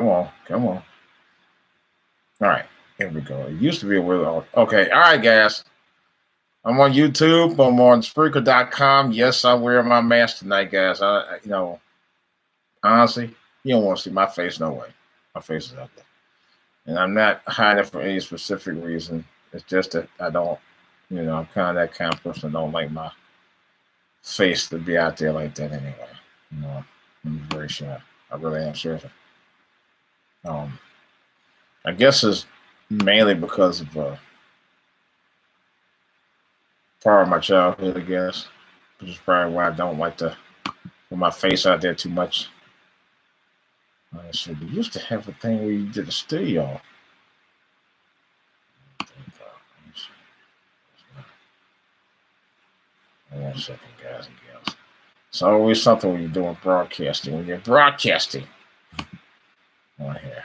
Come on, come on. All right, here we go. It used to be a weird. Okay, all right, guys. I'm on YouTube. I'm on Spreaker.com. Yes, I wear my mask tonight, guys. Honestly, you don't want to see my face. No way. My face is out there, and I'm not hiding it for any specific reason. It's just that I don't. I'm kind of that kind of person that don't like my face to be out there like that anyway. I'm very sure. I really am seriously. Um, I guess it's mainly because of part of my childhood, I guess, which is probably why I don't like to put my face out there too much. So we used to have a thing where you did a studio. One second, guys and gals. It's always something when you're doing broadcasting. When you're broadcasting, on here.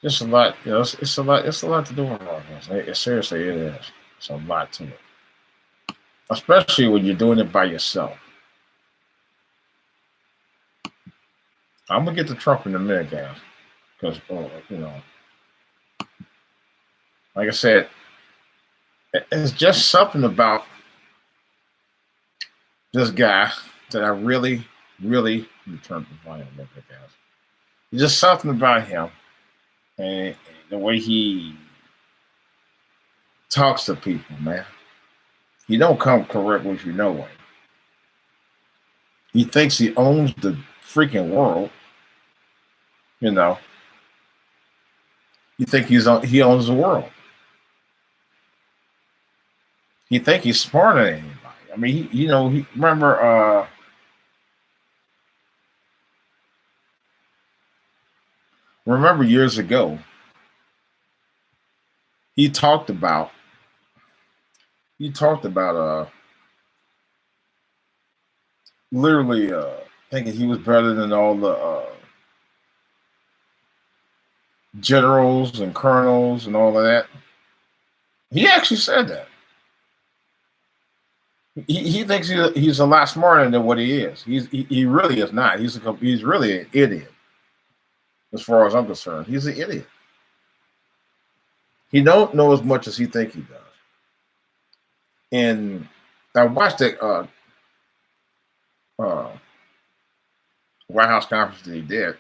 Just a lot, it's a lot. It's a lot to do with broadcasting. Seriously, it is. It's a lot to it, especially when you're doing it by yourself. I'm gonna get to Trump in a minute, guys, because like I said, it's just something about this guy that I really, really turn the volume a little bit, guys. It's just something about him and the way he talks to people, man. He don't come correct with you no way. He thinks he owns the freaking world. You think he owns the world. He think he's smarter than anybody. I mean, he remember years ago, he talked about literally thinking he was better than all the generals and colonels and all of that. He actually said that. He thinks he's a lot smarter than what he is. He really is not. He's really an idiot. As far as I'm concerned, he's an idiot. He don't know as much as he think he does. And I watched that White House conference that he did,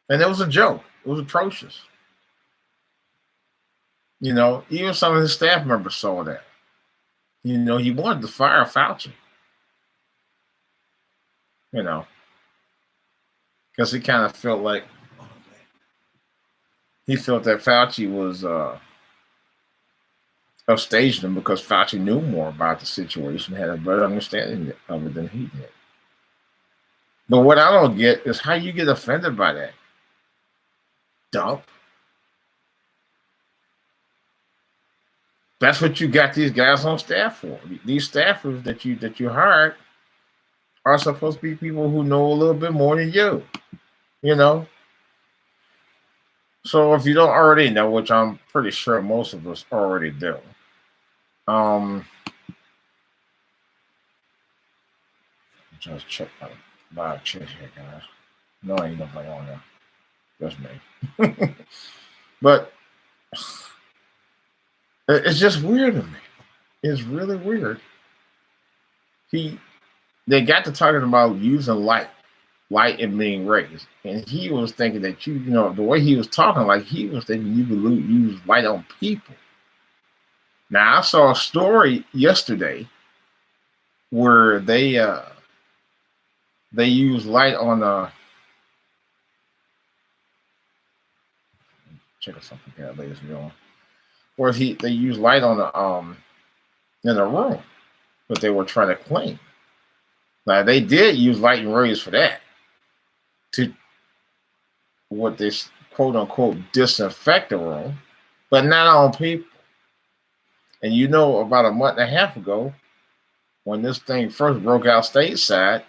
and it was a joke. It was atrocious. Even some of his staff members saw that. He wanted to fire Fauci. Because he kind of felt like that Fauci was upstaging him because Fauci knew more about the situation, had a better understanding of it than he did. But what I don't get is how you get offended by that. Dump. That's what you got these guys on staff for. These staffers that you hired are supposed to be people who know a little bit more than you. So if you don't already know, which I'm pretty sure most of us already do, just check my live chat here, guys. No, ain't nobody on there. Just me. But it's just weird to me. It's really weird. They got to talking about using light and being raised, and he was thinking that the way he was talking, like he was thinking you could use light on people. Now I saw a story yesterday where they use light on check something here, ladies and gentlemen. Where they use light on in a room, but they were trying to clean. Now they did use light and rays for that, to what they quote unquote disinfect the room, but not on people. And about a month and a half ago, when this thing first broke out stateside,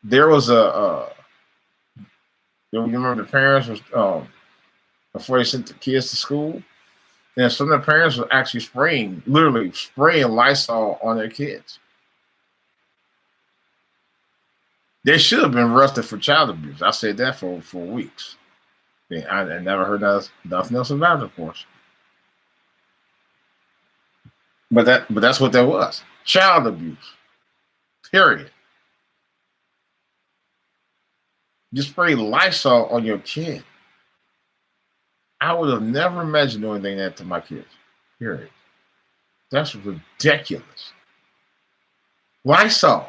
there was you remember the parents was before they sent the kids to school, And some of the parents were actually literally spraying Lysol on their kids. They should have been arrested for child abuse. I said that for weeks. I never heard nothing else about it, of course. But that's what that was. Child abuse. Period. You spray Lysol on your kid. I would have never imagined doing anything like that to my kids. Period. That's ridiculous. Lysol.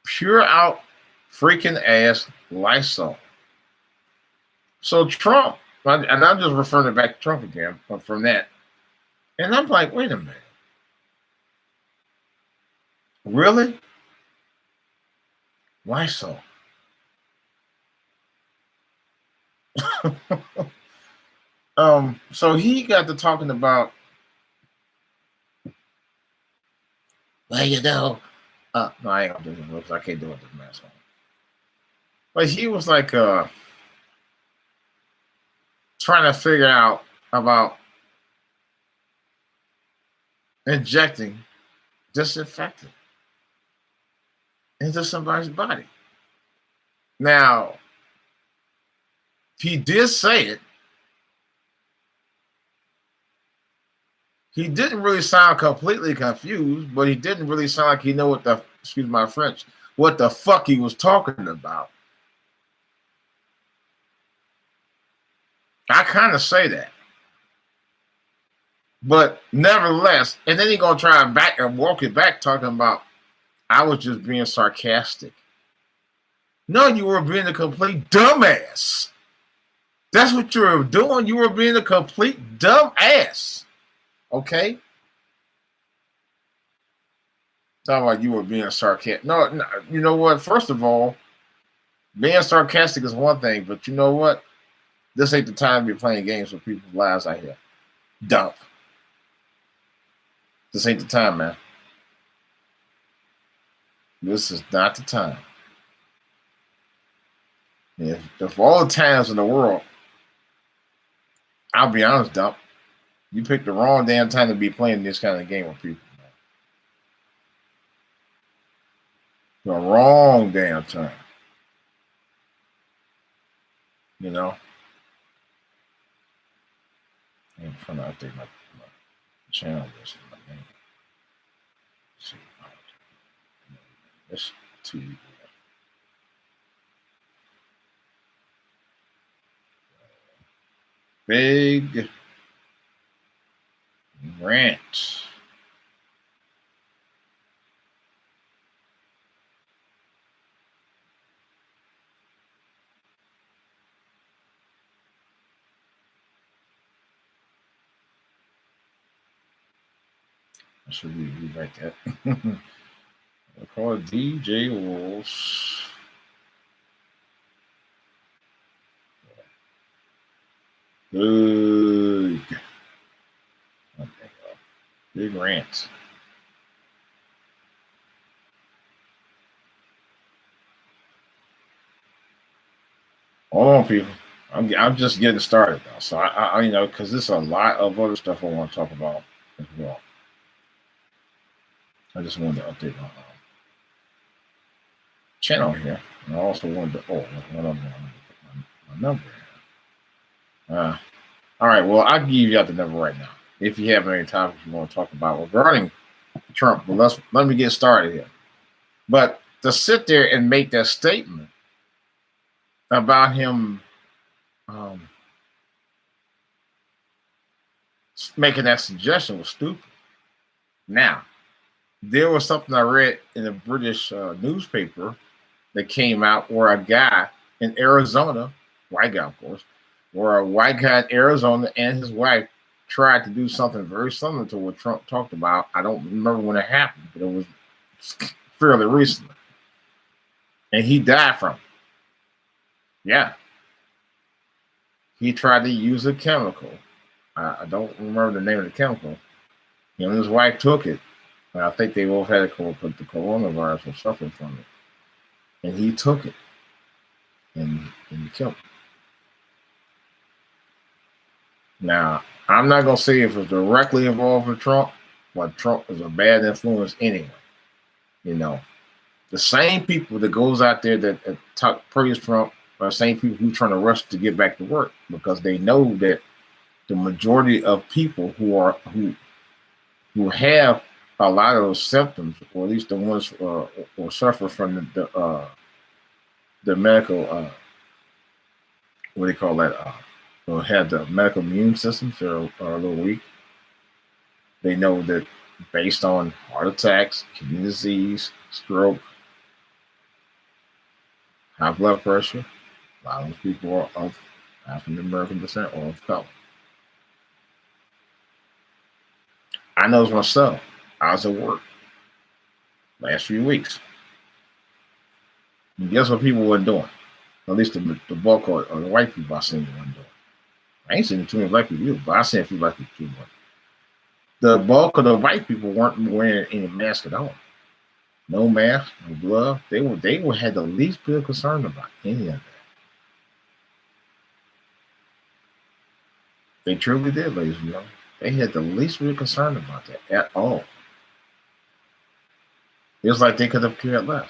Pure out freaking ass Lysol. So Trump, and I'm just referring back to Trump again from that. And I'm like, wait a minute. Really? Lysol. So he got to talking about, well, no, I ain't gonna do it because I can't do it with this mask on. But he was like trying to figure out about injecting disinfectant into somebody's body. Now, he did say it. He didn't really sound completely confused, but he didn't really sound like he knew what the, excuse my French, what the fuck he was talking about. I kind of say that. But nevertheless, and then he's going to try and walk it back talking about, I was just being sarcastic. No, you were being a complete dumbass. That's what you were doing. You were being a complete dumbass. Okay? Talking about you were being sarcastic. No, you know what? First of all, being sarcastic is one thing, but you know what? This ain't the time to be playing games with people's lives out here. Dump. This ain't the time, man. This is not the time. If all the times in the world, I'll be honest, Dump, you picked the wrong damn time to be playing this kind of game with people. The wrong damn time. You know? I'm trying to update my channel. This is my name. Let's see. This 2. Big Rant. I should rewrite that. We'll call it DJWOLF. Big Rant. Hold on, people. I'm just getting started now, so I you know, because there's a lot of other stuff I want to talk about as well. I just wanted to update my channel here, and I also wanted to what other one? My number. All right. Well, I'll give you out the number right now. If you have any topics you want to talk about regarding Trump, but let me get started here. But to sit there and make that statement about him making that suggestion was stupid. Now, there was something I read in a British newspaper that came out where a guy in Arizona, white guy, of course, where a white guy in Arizona and his wife tried to do something very similar to what Trump talked about. I don't remember when it happened, but it was fairly recently. And he died from it. Yeah. He tried to use a chemical. I don't remember the name of the chemical. Him and his wife took it. And I think they both had the coronavirus or suffering from it. And he took it. And he killed him. Now, I'm not gonna say if it's directly involved with Trump, but Trump is a bad influence anyway. You know, the same people that goes out there that talk praise Trump are the same people who trying to rush to get back to work because they know that the majority of people who have a lot of those symptoms, or at least the ones or suffer from the medical what do you call that? Or have the medical immune systems that are a little weak. They know that based on heart attacks, kidney disease, stroke, high blood pressure, a lot of those people are of African American descent or of color. I know myself. I was at work last few weeks. And guess what people weren't doing? At least the bulk of the white people I seen weren't doing. I ain't seen too many black people, but I seen a few black people too much. The bulk of the white people weren't wearing any mask at all. No mask, no glove. They had the least bit of concern about any of that. They truly did, ladies and gentlemen. They had the least bit of concern about that at all. It was like they could have cared less.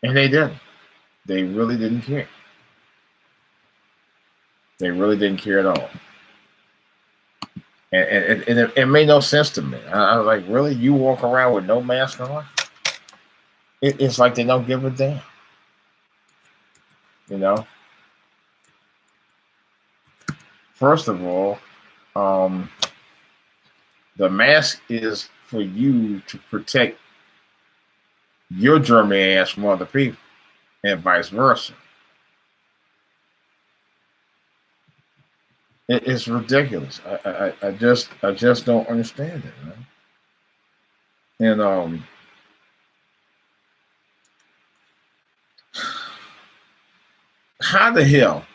And they didn't. They really didn't care. They really didn't care at all. And it made no sense to me. I was like, really? You walk around with no mask on? It's like they don't give a damn. You know? First of all, the mask is for you to protect your germy ass from other people, and vice versa. It's ridiculous. I just don't understand it, man. And how the hell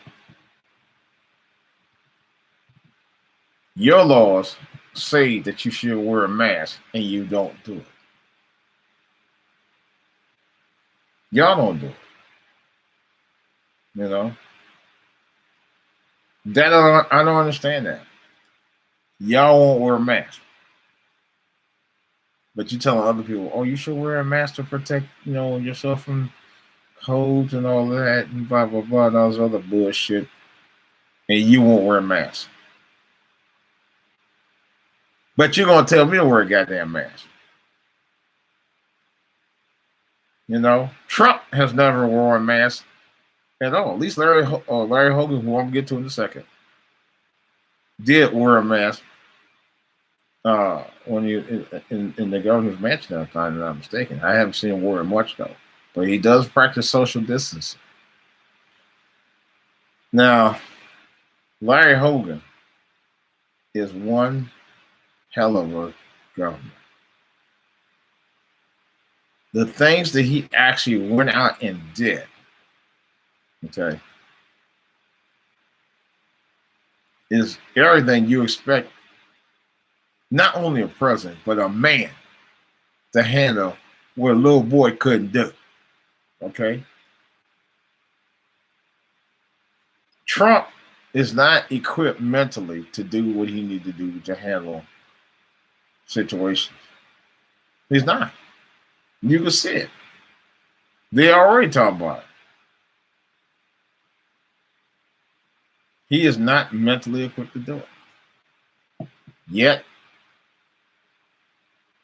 your laws say that you should wear a mask and you don't do it? Y'all don't do it. You know? That I don't understand that. Y'all won't wear a mask. But you telling other people, oh, you should wear a mask to protect, yourself from colds and all that and blah blah blah and all this other bullshit. And you won't wear a mask. But you're gonna tell me to wear a goddamn mask. Trump has never worn a mask at all. At least Larry Hogan, who I'm gonna get to in a second, did wear a mask when he in the governor's mansion, if I'm not mistaken. I haven't seen him wear it much though, but he does practice social distancing. Now, Larry Hogan is one hell of a governor. The things that he actually went out and did, okay, is everything you expect, not only a president, but a man to handle what a little boy couldn't do, okay? Trump is not equipped mentally to do what he needs to do to handle situations. He's not. You can see it. They already talk about it. He is not mentally equipped to do it. Yet,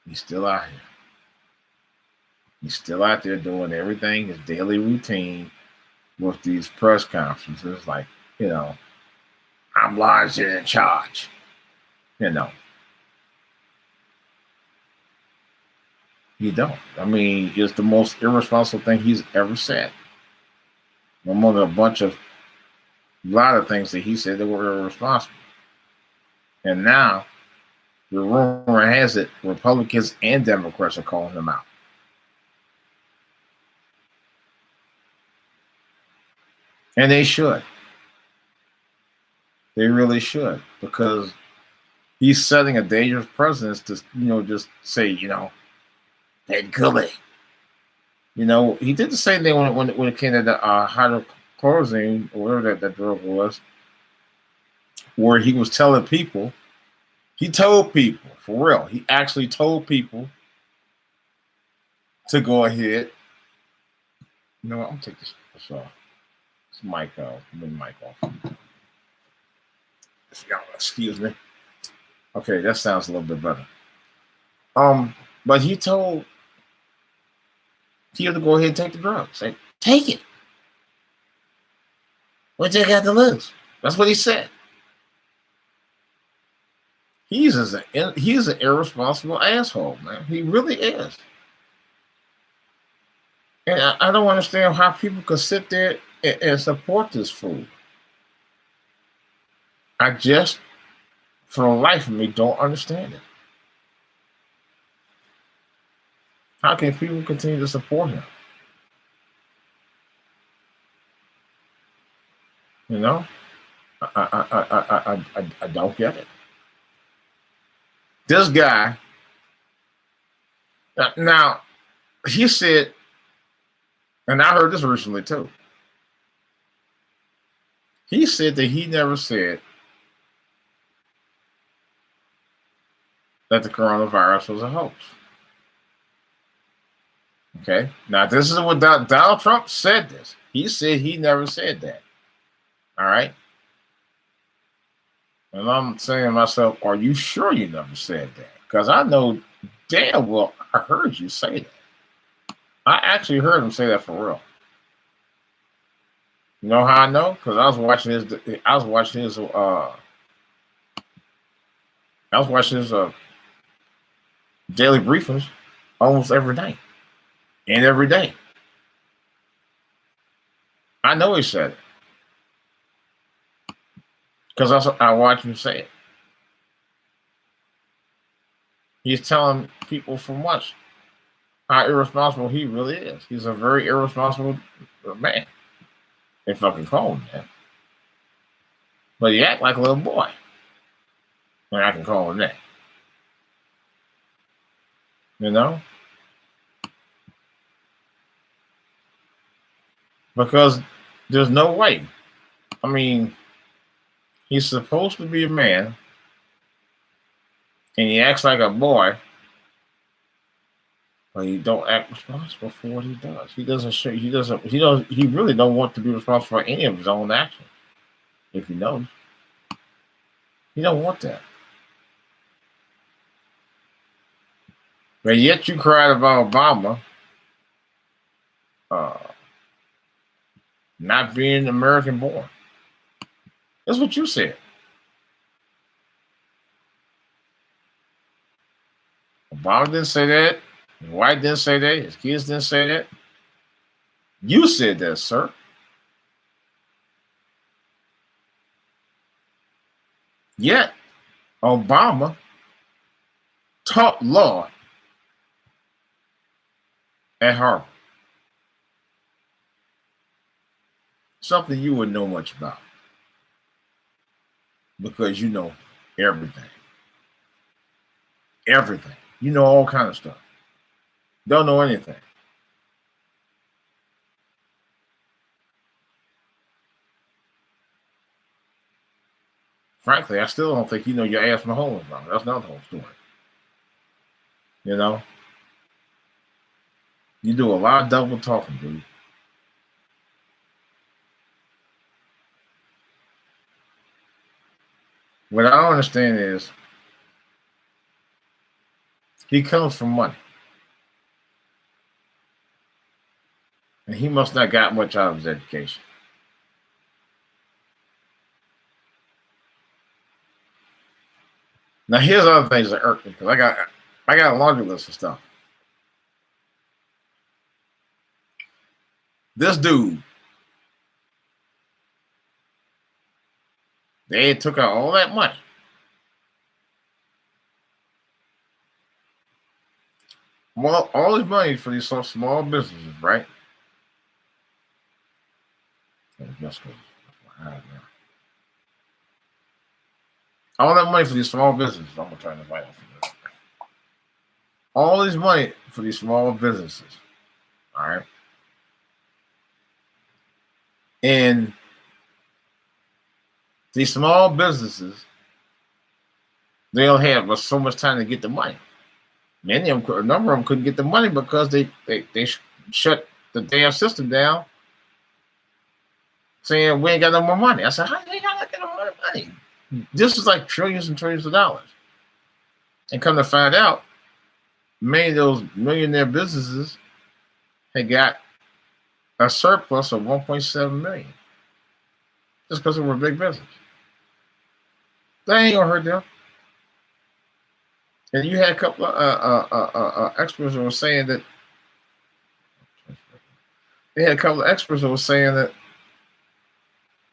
he's still out here. He's still out there doing everything, his daily routine with these press conferences. Like, I'm largely in charge. You don't. I mean, it's the most irresponsible thing he's ever said. Among a lot of things that he said that were irresponsible. And now, the rumor has it, Republicans and Democrats are calling him out. And they should. They really should. Because he's setting a dangerous precedent to, just say, Ted Gully. He did the same thing when it came to the hydrochloroquine, or whatever that drug was, where he was telling people, he told people, for real, he actually told people to go ahead. You know what, I'm going to take this off. This mic off. Mic off. Excuse me. Okay, that sounds a little bit better. But he told people to go ahead and take the drugs. Say, take it. What you got to lose? That's what he said. He's an irresponsible asshole, man. He really is. And I don't understand how people could sit there and support this fool. I just, for the life of me, don't understand it. How can people continue to support him? You know, I don't get it. This guy, now, he said, and I heard this recently too. He said that he never said that the coronavirus was a hoax. Okay, now this is what Donald Trump said this. He said he never said that. All right. And I'm saying to myself, are you sure you never said that? Because I know damn well I heard you say that. I actually heard him say that for real. You know how I know? Because I was watching his daily briefings almost every night and every day. I know he said it because I watched him say it. He's telling people from much how irresponsible he really is. He's a very irresponsible man, if I can call him that. But he act like a little boy, and I can call him that. You know? Because there's no way. I mean, he's supposed to be a man, and he acts like a boy, but he don't act responsible for what he does. He really don't want to be responsible for any of his own actions. If he knows, he don't want that. But yet you cried about Obama not being American born. That's what you said. Obama didn't say that. His wife didn't say that. His kids didn't say that. You said that, sir. Yet, Obama taught law at Harvard. Something you wouldn't know much about. Because you know everything. Everything. You know all kind of stuff. Don't know anything. Frankly, I still don't think you know your ass from a hole in front. That's not the whole story. You know? You do a lot of double talking, dude. What I don't understand is he comes from money. And he must not got much out of his education. Now here's other things that irk me, because I got a laundry list of stuff. This dude, they took out all that money. Well, all this money for these small businesses, right? All that money for these small businesses. I'm gonna try to invite them. All this money for these small businesses. All right. And These small businesses, they'll have so much time to get the money. Many of them, a number of them couldn't get the money because they shut the damn system down, saying we ain't got no more money. I said, how you ain't got no more money? This is like trillions and trillions of dollars. And come to find out, many of those millionaire businesses had got a surplus of 1.7 million just because they were a big business. That ain't gonna hurt them. And you had a couple of experts that were saying that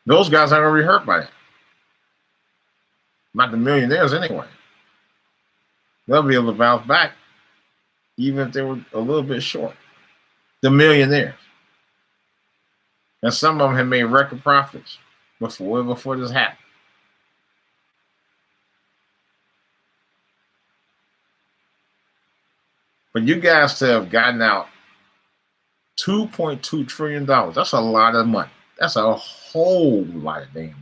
those guys aren't gonna be hurt by it. Not the millionaires anyway. They'll be able to bounce back even if they were a little bit short. The millionaires. And some of them had made record profits before this happened. But you guys to have gotten out $2.2 trillion. That's a lot of money. That's a whole lot of damn money.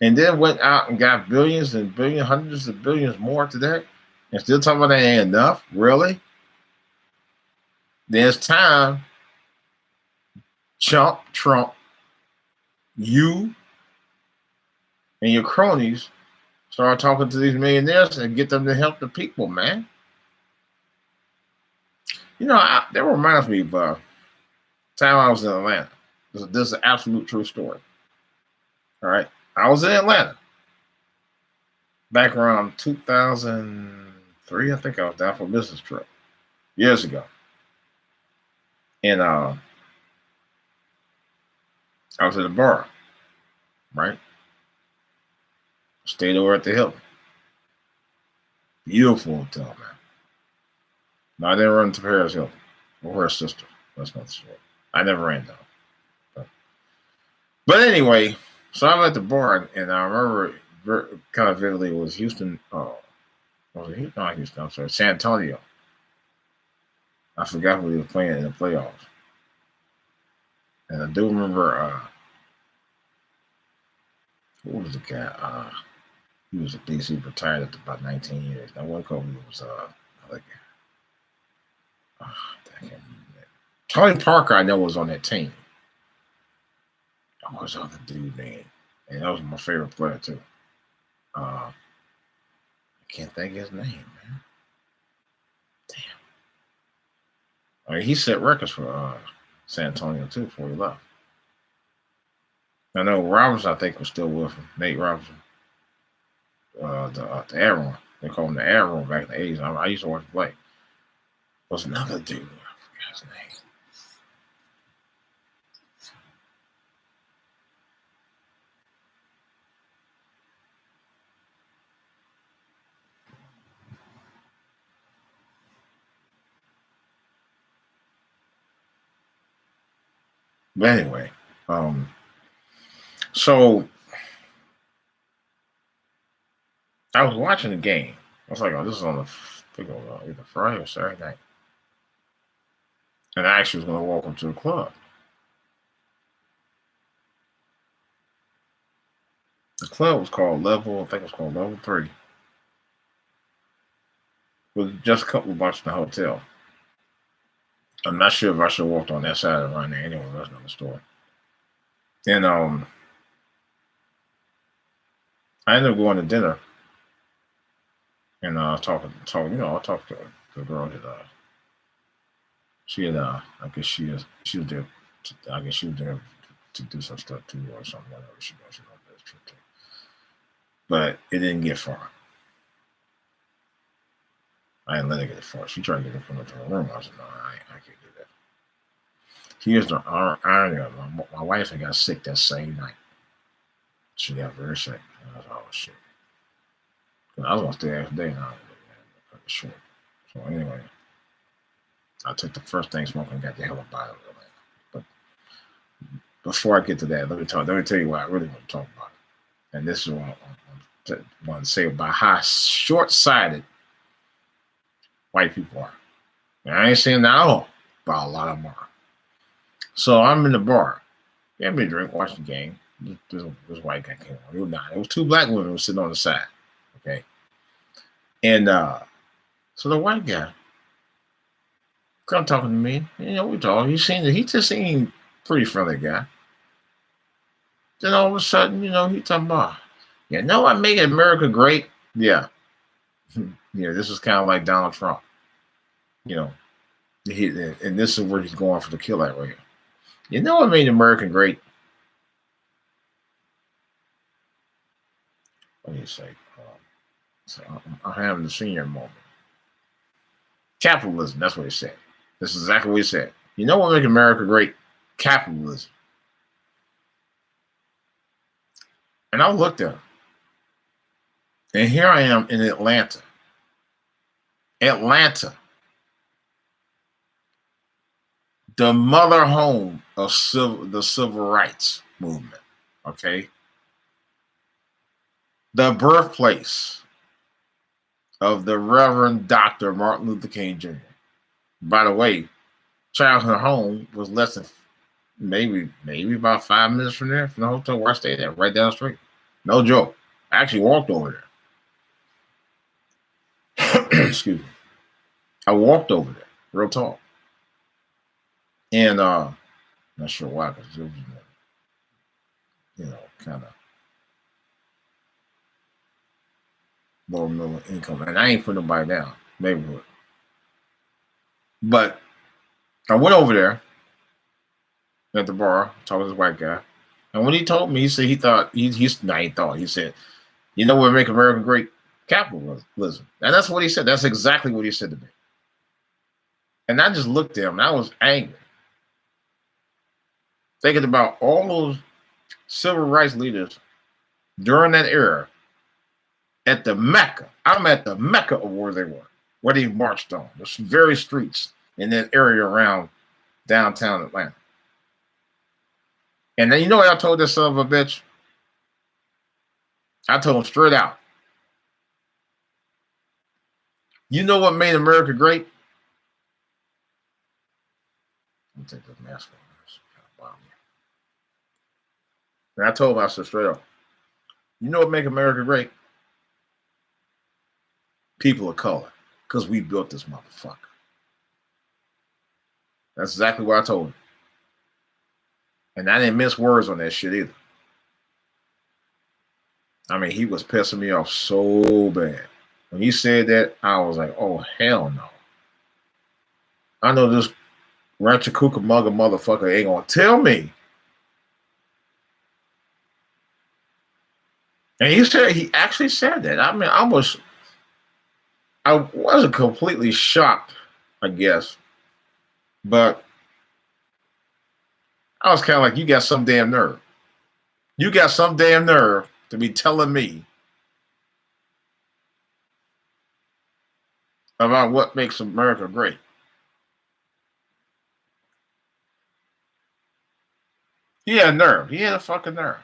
And then went out and got billions and billions, hundreds of billions more today, and still talking about that ain't enough? Really? There's time, Trump, you and your cronies start talking to these millionaires and get them to help the people, man. You know, that reminds me of time I was in Atlanta. This is an absolute true story. All right. I was in Atlanta back around 2003. I think I was down for a business trip years ago. And I was at a bar, right? Stayed over at the Hilton. Beautiful hotel, man. No, I didn't run to Paris Hilton or her sister. That's not the story. I never ran down. But anyway, so I'm at the bar, and I remember kind of vividly it was Houston. Was it Houston? Not Houston. I'm sorry, San Antonio. I forgot who he was playing in the playoffs. And I do remember who was the guy? He was a DC, retired after about 19 years. Now one Kobe was Tony Parker, I know, was on that team. What was the other dude name? And that was my favorite player too. I can't think of his name, man. Damn. I mean, he set records for San Antonio too before he left. I know Robinson, I think, was still with him. Nate Robinson. The Arrow. They called him the Arrow back in the 80s. I used to watch him play. There was another dude. I forgot his name. But anyway, so I was watching the game. I was like, oh, this is on either Friday or Saturday night. And I actually was going to walk up to the club. The club was called Level 3. With just a couple of blocks from the hotel. I'm not sure if I should have walked on that side around there anyway. That's another story. And I ended up going to dinner. And talking, you know, I talked to the girl that she had I guess she was there to do some stuff too or something, whatever she does, you know, that's true too. But it didn't get far. I didn't let her get it far. She tried to get it from the room. I said, no, I can't do that. Here's the irony of it. My wife had got sick that same night. She got very sick. And I was like, oh shit. I was gonna stay there today now. Cut it short. So anyway, I took the first thing smoking and got the hell up out of it. But before I get to that, let me tell you what I really want to talk about. And this is what I want to say about how short-sighted white people are. And I ain't saying that at all, but a lot of them are. So I'm in the bar. Get me a drink, watch the game. this white guy came on. It was not. It was two black women who were sitting on the side. Okay. And so the white guy come talking to me. You know, we talk. He just seemed pretty friendly guy. Then all of a sudden, you know, he talking about, you know, I make America great. Yeah. Yeah, this is kind of like Donald Trump. You know, and this is where he's going for the kill at right here. You know what made America great? What do you say? So I'm having the senior moment. Capitalism, that's what he said. This is exactly what he said. You know what made America great? Capitalism. And I looked at him. And here I am in Atlanta. Atlanta. The mother home of the civil rights movement. Okay. The birthplace of the Reverend Dr. Martin Luther King Jr. By the way, childhood home was less than maybe about 5 minutes from there, from the hotel where I stayed at, right down the street. No joke. I actually walked over there. Excuse me. I walked over there, real talk. And not sure why, because it was, you know, kind of lower middle income. And I ain't putting nobody down, neighborhood. But I went over there at the bar, talking to this white guy. And when he told me, he said he thought, he said, you know what make America great? Capitalism. And that's what he said. That's exactly what he said to me. And I just looked at him and I was angry. Thinking about all those civil rights leaders during that era at the Mecca. I'm at the Mecca of where they were, where they marched on, the very streets in that area around downtown Atlanta. And then you know what I told this son of a bitch? I told him straight out. You know what made America great? Let me take this mask off. And I told him, I said straight up, you know what make America great? People of color. Because we built this motherfucker. That's exactly what I told him. And I didn't mince words on that shit either. I mean, he was pissing me off so bad. When he said that, I was like, oh, hell no. I know this Rancher Cucamonga motherfucker ain't gonna tell me. And he actually said that. I mean, I wasn't completely shocked, I guess. But I was kind of like, you got some damn nerve. You got some damn nerve to be telling me about what makes America great. He had a nerve. He had a fucking nerve.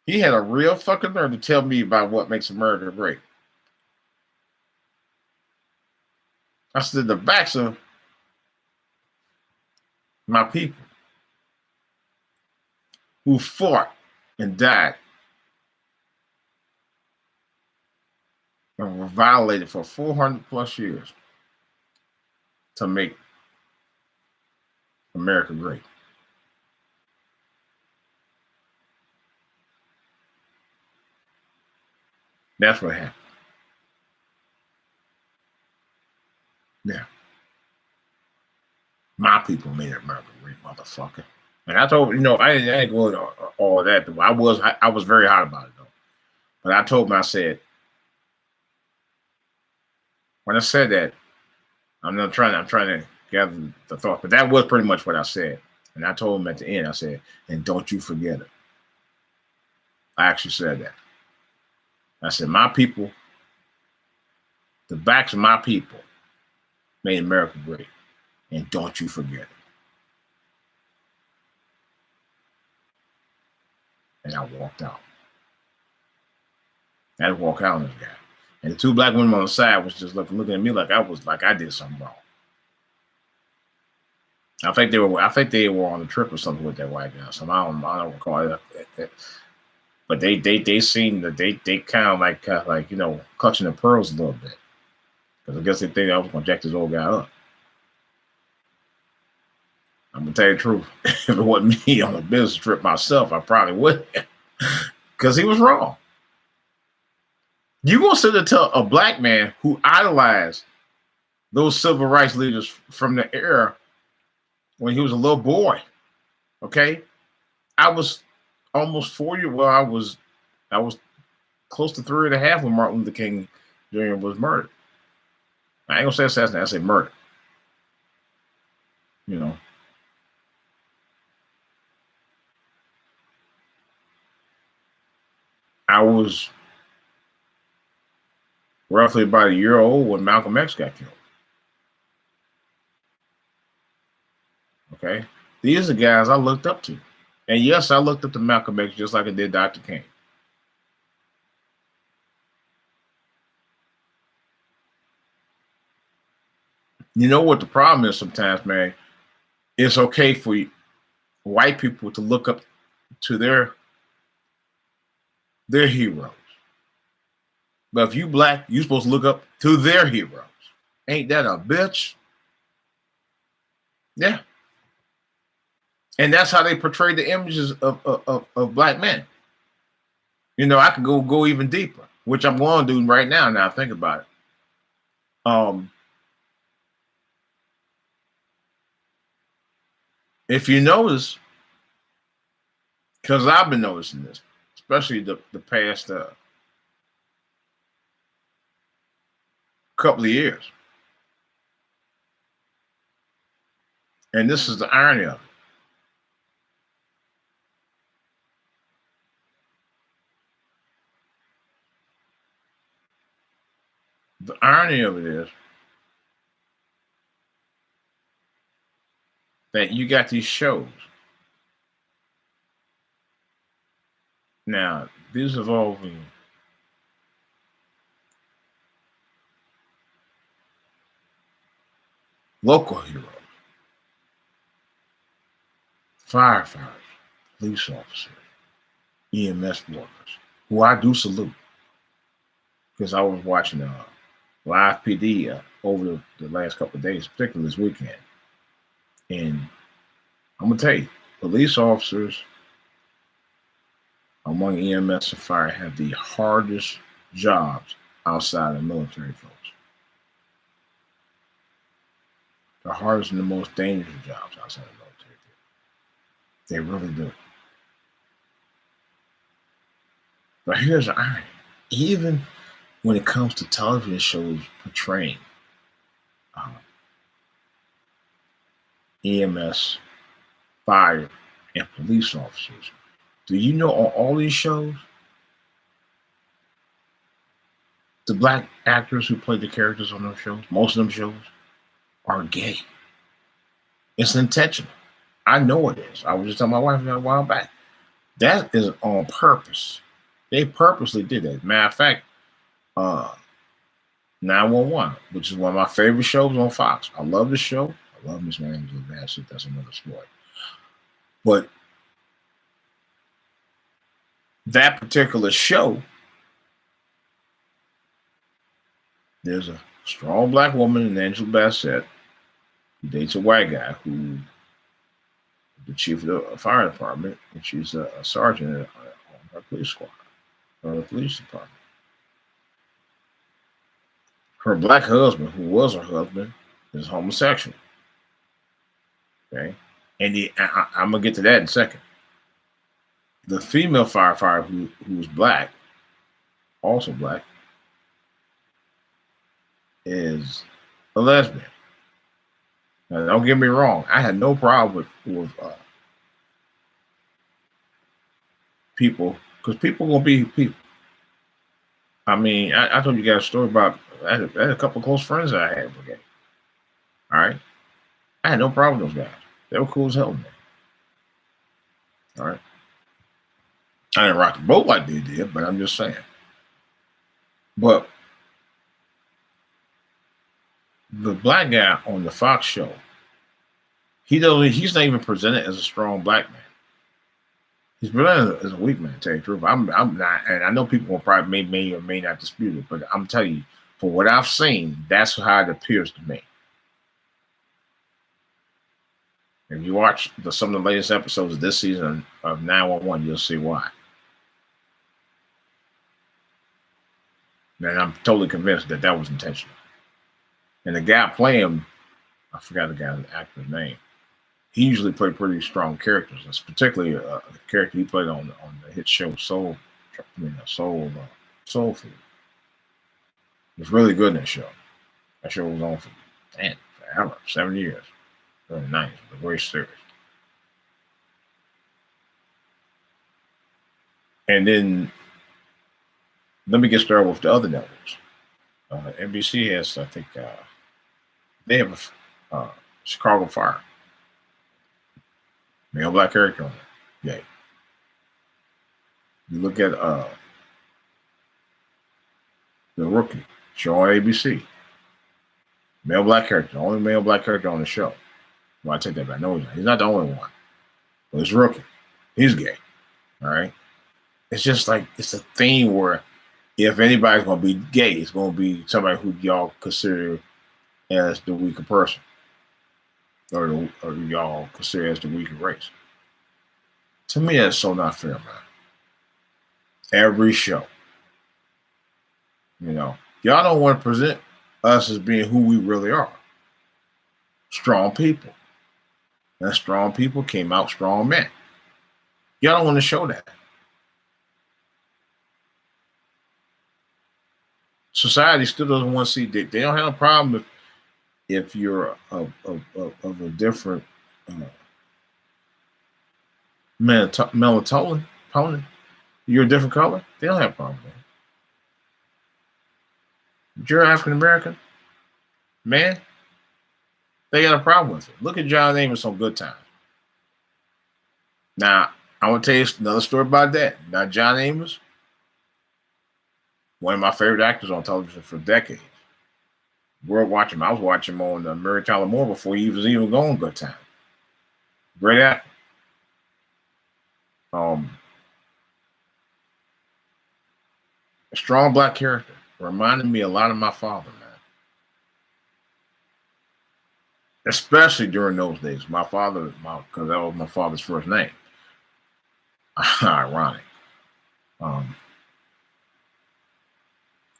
He had a real fucking nerve to tell me about what makes America great. I said, the backs of my people who fought and died and were violated for 400 plus years to make America great. That's what happened. Yeah. My people made America great, motherfucker. And I told, you know, I didn't go into all of that. I was very hot about it though. But I told him, I said, when I said that, I'm trying to gather the thought, but that was pretty much what I said. And I told him at the end, I said, and don't you forget it. I actually said that. I said, my people, the backs of my people made America great. And don't you forget it. And I walked out. I had to walk out on this guy. And the two black women on the side was just looking at me like I did something wrong. I think they were on a trip or something with that white guy. So I don't recall it. But they seem that they kind of like you know, clutching the pearls a little bit, because I guess they think I was gonna jack this old guy up. I'm gonna tell you the truth. If it wasn't me on a business trip myself, I probably would, because he was wrong. You gonna sit there tell a black man who idolized those civil rights leaders from the era when he was a little boy? Okay, I was almost 4 years. Well, I was close to 3.5 when Martin Luther King Jr. was murdered. I ain't gonna say assassination. I say murder. You know, I was roughly about a year old when Malcolm X got killed. Okay, these are guys I looked up to, and yes, I looked up to Malcolm X just like I did Dr. King. You know what the problem is sometimes, man? It's okay for white people to look up to their heroes. But if you black, you supposed to look up to their heroes. Ain't that a bitch? Yeah. And that's how they portray the images of black men. You know, I could go even deeper, which I'm going to do right now. Now I think about it. If you notice, because I've been noticing this, especially the past couple of years, and this is the irony of it. The irony of it is that you got these shows. Now, these have all been local heroes, firefighters, police officers, EMS workers, who I do salute, because I was watching live PD over the last couple of days, particularly this weekend. And I'm going to tell you, police officers among EMS and fire have the hardest jobs outside of military folks. The hardest and the most dangerous jobs outside of military. They really do. But here's the irony. Even when it comes to television shows portraying EMS, fire, and police officers, do you know on all these shows, the black actors who play the characters on those shows, most of them shows, are gay? It's intentional. I know it is. I was just telling my wife a while back. That is on purpose. They purposely did that. Matter of fact, 911, which is one of my favorite shows on Fox. I love the show. I love Miss Angela Bassett. That's another story. But that particular show, there's a strong black woman in Angela Bassett who dates a white guy who the chief of the fire department, and she's a sergeant on her police squad, or the police department. Her black husband, who was her husband, is homosexual. Okay, and I'm gonna get to that in a second. The female firefighter who's black, also black, is a lesbian. Now, don't get me wrong. I had no problem with people, because people gonna be people. I mean, I told you guys a story about I had a couple of close friends that I had brigade. All right, I had no problem with those guys. They were cool as hell, man. All right, I didn't rock the boat like they did, but I'm just saying. But the black guy on the Fox show He doesn't. He's not even presented as a strong black man. He's presented as a weak man. To tell you the truth, I'm not, and I know people will probably may or may not dispute it, but I'm telling you, for what I've seen, that's how it appears to me. If you watch some of the latest episodes of this season of 911, you'll see why. And I'm totally convinced that that was intentional. And the guy playing him, I forgot the actor's name. He usually played pretty strong characters. It's particularly a character he played on the hit show Soul Food. He was really good in that show. That show was on for forever, 7 years, early 90s. It was a great series. And then let me get started with the other networks. NBC has, I think, they have Chicago Fire. Male black character on it. Yeah. You look at The Rookie, show on ABC. Male black character, only male black character on the show. Well, I take that back. No, he's not the only one. But it's Rookie. He's gay. All right. It's just like it's a thing where if anybody's gonna be gay, it's gonna be somebody who y'all consider as the weaker person, or y'all consider as the weaker race. To me, that's so not fair, man. Every show, y'all don't want to present us as being who we really are. Strong people. And strong people came out strong men. Y'all don't want to show that. Society still doesn't want to see dick. They don't have a problem if you're of a different melatonin opponent. You're a different color. They don't have a problem with that. If you're African American, man, they got a problem with it. Look at John Amos on Good Times. Now, I want to tell you another story about that. Now, John Amos, one of my favorite actors on television for decades. We're watching him. I was watching him on Mary Tyler Moore before he was even going Good Time. Great actor. A strong black character. Reminded me a lot of my father, man. Especially during those days. My father, because that was my father's first name. Ironic.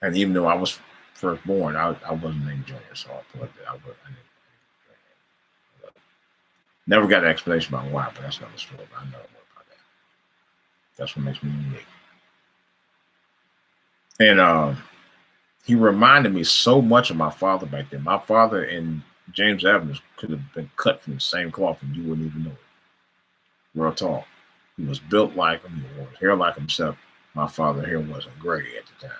And even though I was first born, I wasn't named Junior, so I put that. I never got an explanation about why, but that's another story. But I know about that. That's what makes me unique. And he reminded me so much of my father back then. My father and James Evans could have been cut from the same cloth and you wouldn't even know it. Real talk. He was built like him. He wore his hair like himself. My father's hair wasn't gray at the time.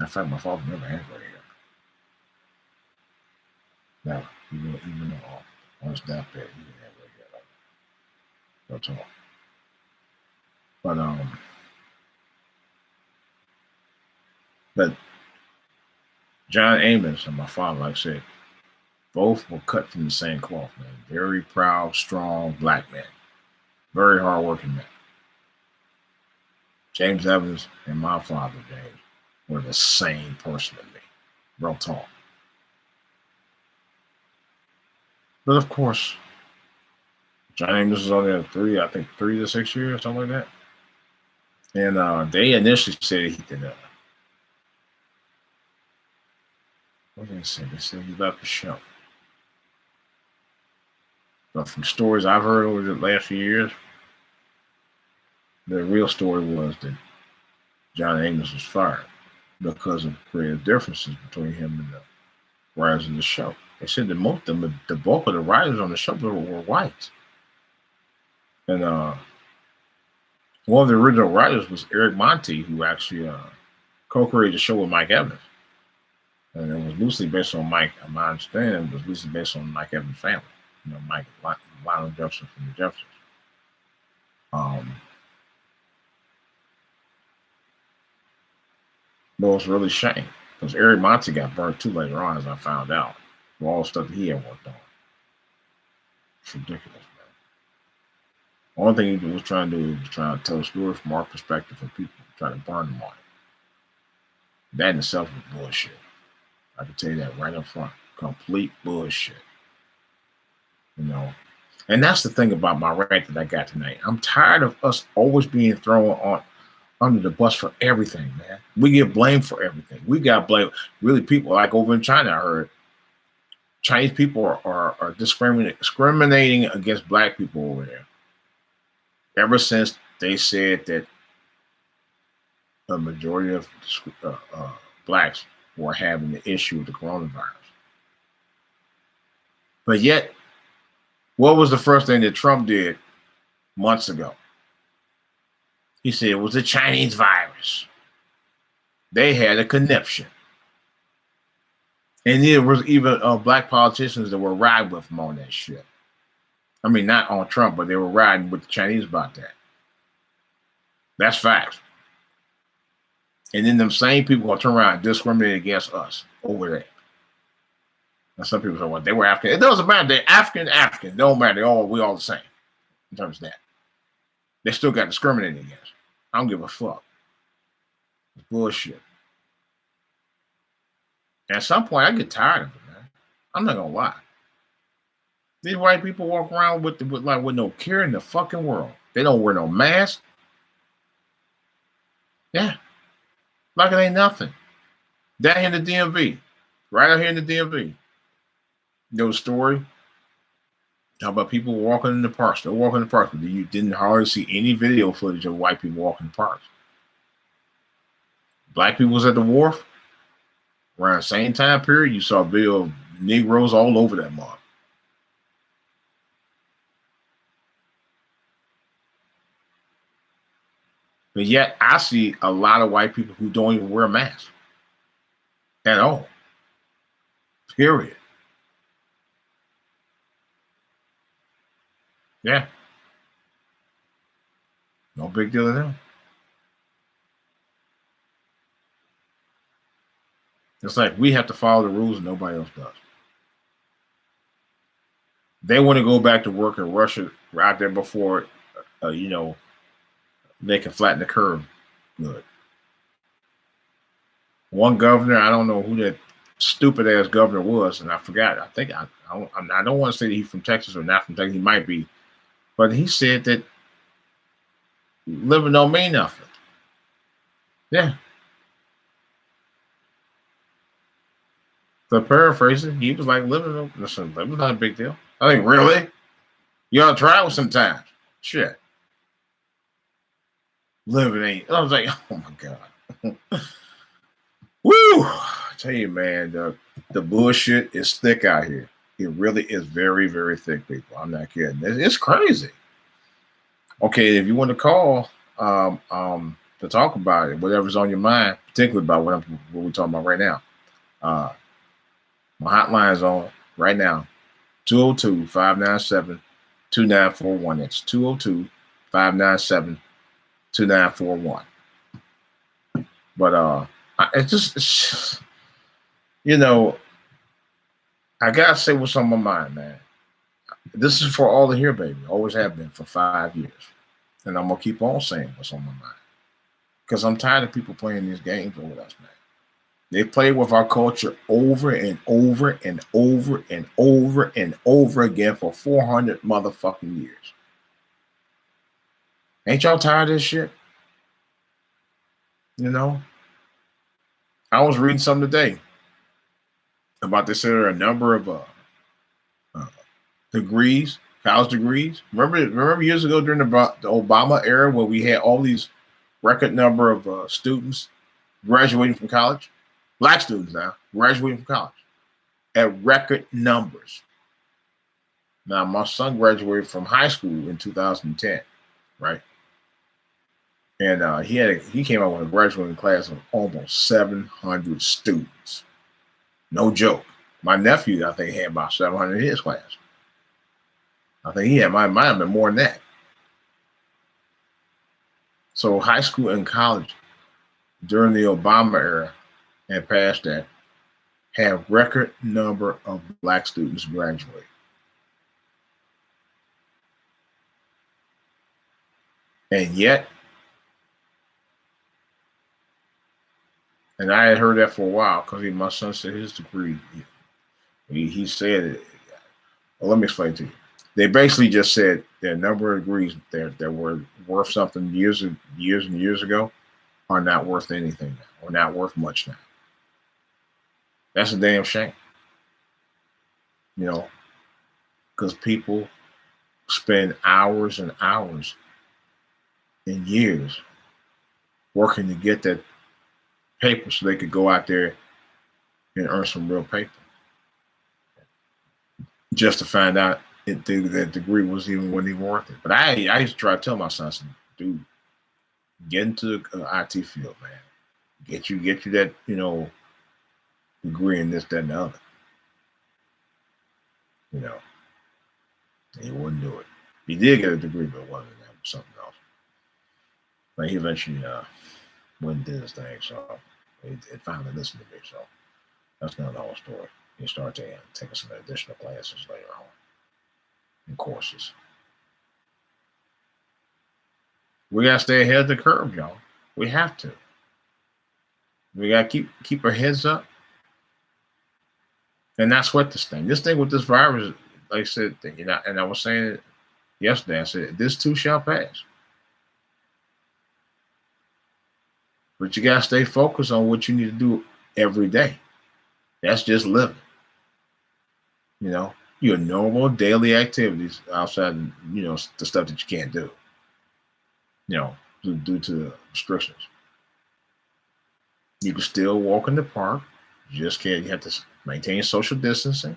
In fact, my father never had gray hair. Now, even though on his deathbed, he didn't have gray hair like that. Real talk. But John Amos and my father, like I said, both were cut from the same cloth, man. Very proud, strong black men. Very hardworking men. James Evans and my father, James, were the same person to me. Real talk. But of course, John Amos was on there 3 to 6 years, something like that. And they initially said he did what did they say? They said he left the show. But from stories I've heard over the last few years, the real story was that John Amos was fired because of creative differences between him and the writers of the show. They said that most of them, the bulk of the writers on the show were white. And one of the original writers was Eric Monte, who actually co-created the show with Mike Evans. And it was loosely based on Mike. My understanding was loosely based on Mike Evans' family. Mike Lionel Jefferson from the Jeffersons. But it was really a shame because Eric Monte got burnt too later on, as I found out. for all the stuff that he had worked on. It's ridiculous, man. Only thing he was trying to do was trying to tell a story from our perspective and people trying to burn them on it. That in itself was bullshit. I can tell you that right up front. Complete bullshit. You know. And that's the thing about my rant that I got tonight. I'm tired of us always being thrown under the bus for everything, man. We get blamed for everything. We got blamed. Really, people like over in China, I heard Chinese people are discriminating against black people over there. Ever since they said that the majority of blacks were having the issue with the coronavirus. But yet, what was the first thing that Trump did months ago? He said it was the Chinese virus. They had a conniption. And there was even black politicians that were riding with him on that shit. I mean, not on Trump, but they were riding with the Chinese about that. That's facts. And then them same people will turn around and discriminate against us over there. And some people say, well, they were African. It doesn't matter. They're African. It don't matter. We all the same in terms of that. They still got discriminated against. I don't give a fuck. It's bullshit. And at some point, I get tired of it, man. I'm not gonna lie. These white people walk around with no care in the fucking world. They don't wear no mask. Yeah. Like it ain't nothing. Down here in the DMV. Right out here in the DMV. There was a story about people walking in the parks. They're walking in the parks, but you didn't hardly see any video footage of white people walking in the parks. Black people was at the wharf. Around the same time period, you saw a video of Negroes all over that mall. But yet, I see a lot of white people who don't even wear a mask at all. Period. Yeah. No big deal to them. It's like we have to follow the rules and nobody else does. They want to go back to work in Russia right there before, they can flatten the curve good. One governor, I don't know who that stupid ass governor was, and I forgot. I think I don't want to say that he's from Texas or not from Texas. He might be, but he said that living don't mean nothing. Yeah. To paraphrase it, he was like, living was not a big deal. I think, really? You ought to try it sometimes. Shit. Living ain't. I was like, oh my God. Woo! I tell you, man, the bullshit is thick out here. It really is very, very thick, people. I'm not kidding. It's crazy. Okay, if you want to call to talk about it, whatever's on your mind, particularly about what we're talking about right now, my hotline is on right now, 202-597-2941. That's 202-597-2941. But it's just, I gotta say what's on my mind, man. This is for all to hear, baby. Always have been for 5 years. And I'm gonna keep on saying what's on my mind. Because I'm tired of people playing these games with us, man. They play with our culture over and over and over and over and over again for 400 motherfucking years. Ain't y'all tired of this shit? I was reading something today about this. There are a number of degrees, college degrees. Remember years ago during the Obama era where we had all these record number of students graduating from college? Black students now graduating from college at record numbers. Now, my son graduated from high school in 2010, right? And he came out with a graduating class of almost 700 students. No joke. My nephew, I think, had about 700 in his class. I think he might have been more than that. So high school and college during the Obama era and past that have record number of black students graduate. And yet, and I had heard that for a while because my son said his degree, he said it. Well, let me explain to you. They basically just said that a number of degrees that were worth something years and years ago are not worth anything now, or not worth much now. That's a damn shame. You know, because people spend hours and hours and years working to get that paper so they could go out there and earn some real paper, just to find out that degree wasn't even worth it. But I used to try to tell my son, dude, get into the IT field, man. Get you that, degree in this, that, and the other. You know, and he wouldn't do it. He did get a degree, but it wasn't that. It was something else. But he eventually went and did his thing, so he finally listened to me. So that's not the whole story. He started taking some additional classes later on and courses. We gotta stay ahead of the curve, y'all. We have to. We gotta keep our heads up and not sweat this thing. This thing with this virus, like I said, and I was saying it yesterday. I said this too shall pass. But you gotta stay focused on what you need to do every day. That's just living. Your normal daily activities outside, the stuff that you can't do. Due to restrictions. You can still walk in the park. You just can't. You have to maintain social distancing.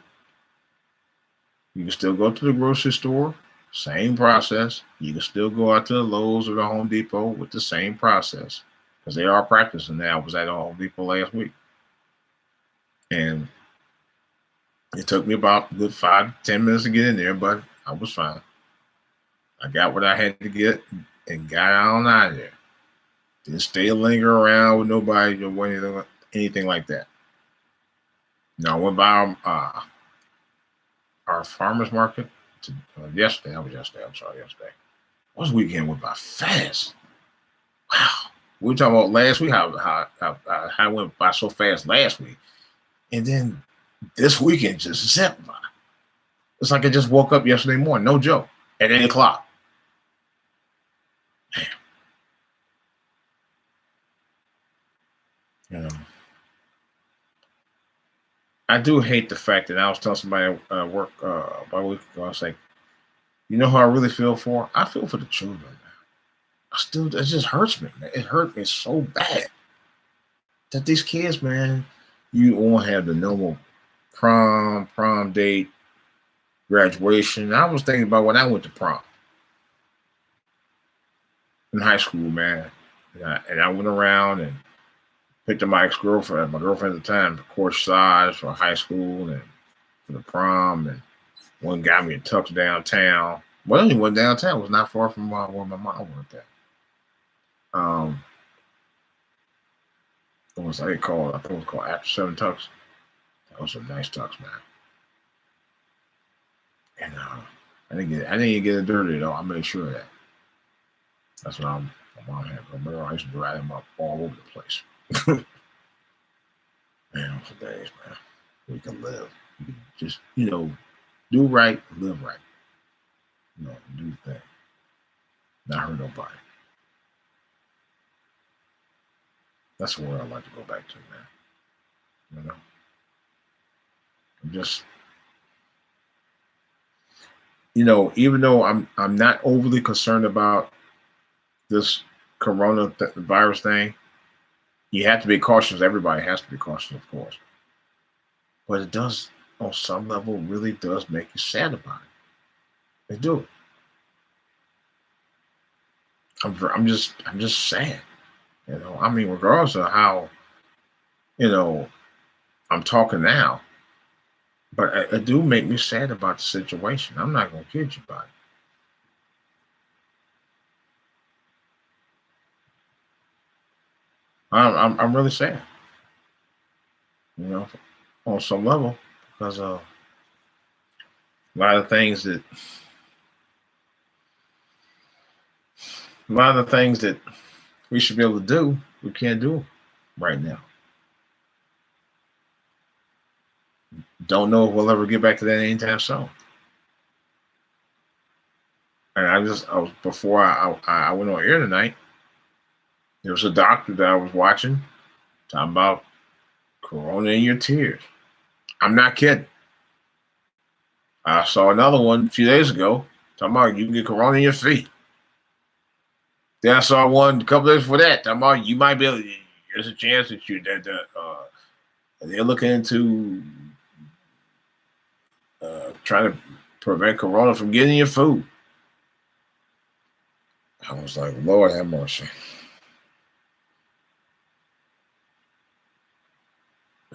You can still go to the grocery store. Same process. You can still go out to the Lowe's or the Home Depot with the same process because they are practicing that. I was at Home Depot last week, and it took me about a good 5 to 10 minutes to get in there, but I was fine. I got what I had to get and got on out of there. Didn't stay linger around with nobody or anything like that. Now I went by our farmers market yesterday. I'm sorry, yesterday. This weekend went by fast. Wow. We were talking about last week how it went by so fast last week, and then this weekend just zipped by. It's like I just woke up yesterday morning, no joke, at 8 o'clock. Damn. I do hate the fact that I was telling somebody at work about a week ago. I was like, you know who I really feel for? I feel for the children. It just hurts me, man. It hurt me so bad that these kids, man, you won't have the normal prom date, graduation. I was thinking about when I went to prom in high school, man. And I went around and picked up my ex-girlfriend, my girlfriend at the time, of course, size for high school and for the prom. And one got me a tux downtown. Well, only went downtown. It was not far from where my mom worked at. What was I called? I think it was called After 7 Tux. That was a nice tux, man. And I didn't get it dirty though. I made sure of that. That's what my mom had. I used to drive them up all over the place. Man, for days, man. We can live. You can just, do right, live right. Do the thing. Not hurt nobody. That's where I'd like to go back to, man. I'm just, even though I'm not overly concerned about this coronavirus thing, you have to be cautious. Everybody has to be cautious, of course. But it does, on some level, really does make you sad about it. They do. I'm just sad. Regardless of how, I'm talking now, but it do make me sad about the situation. I'm not gonna kid you about it. I'm really sad. on some level, because a lot of things that we should be able to do, we can't do right now. Don't know if we'll ever get back to that anytime soon. And before I went on air tonight, there was a doctor that I was watching talking about corona in your tears. I'm not kidding. I saw another one a few days ago talking about you can get corona in your feet. Then I saw one a couple days before that talking about you might be able. There's a chance that they're looking into trying to prevent corona from getting your food. I was like, Lord have mercy.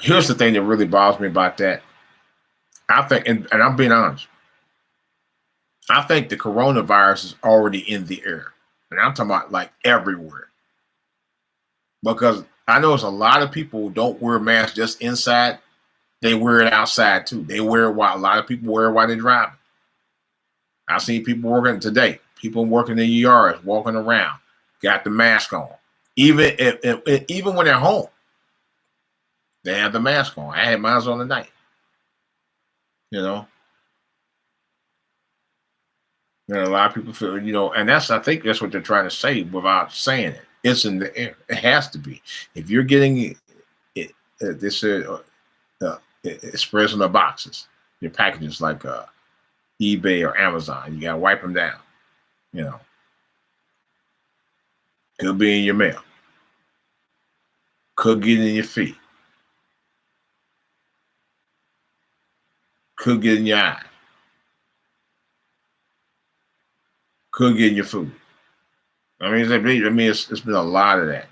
Here's the thing that really bothers me about that. I think, and I'm being honest, I think the coronavirus is already in the air. And I'm talking about like everywhere. Because I know there's a lot of people who don't wear masks just inside. They wear it outside too. They wear it while a lot of people wear it while they're driving. I've seen people working today. People working in the yards, walking around, got the mask on. Even when they're home, they have the mask on. I had mine on tonight. You know, and a lot of people feel, and I think that's what they're trying to say without saying it. It's in the air. It has to be. If you're getting it, it spreads in the boxes, your packages like eBay or Amazon. You gotta wipe them down. Could be in your mail. Could get in your feet. Could get in your eye. Could get in your food. It's been a lot of that.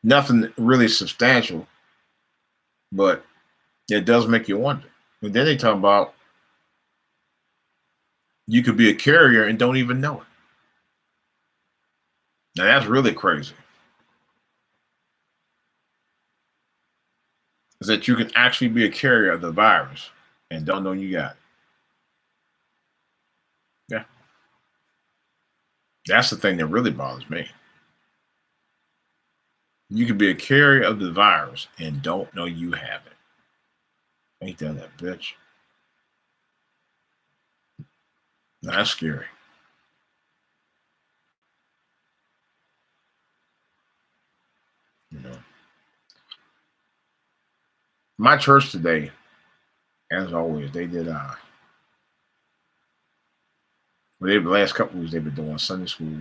Nothing really substantial, but it does make you wonder. And then they talk about you could be a carrier and don't even know it. Now that's really crazy. Is that you can actually be a carrier of the virus and don't know you got it. Yeah. That's the thing that really bothers me. You could be a carrier of the virus and don't know you have it. Ain't that bitch? That's scary. My church today, as always, they did the last couple of weeks they've been doing Sunday school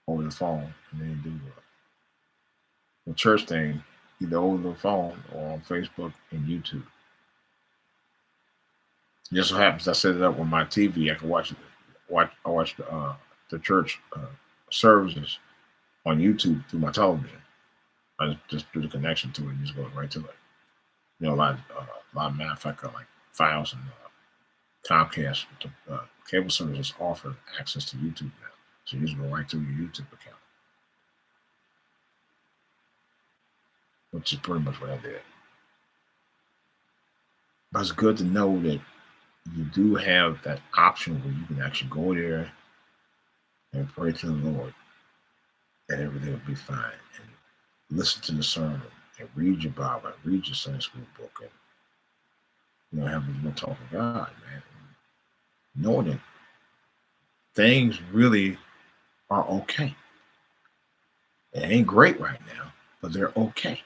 over the phone, and they do the church thing either over the phone or on Facebook and YouTube. It just so happens I set it up on my TV. I can watch the church services on YouTube through my television. I just do the connection to it and just go right to it. A lot of matter of fact, like Files and Comcast cable services offer access to YouTube now, so you just go right to your YouTube account, which is pretty much what I did. But it's good to know that you do have that option where you can actually go there and pray to the Lord, and everything will be fine. And listen to the sermon and read your Bible, and read your Sunday school book, and have a little talk with God, man. And knowing that things really are okay. It ain't great right now, but they're okay.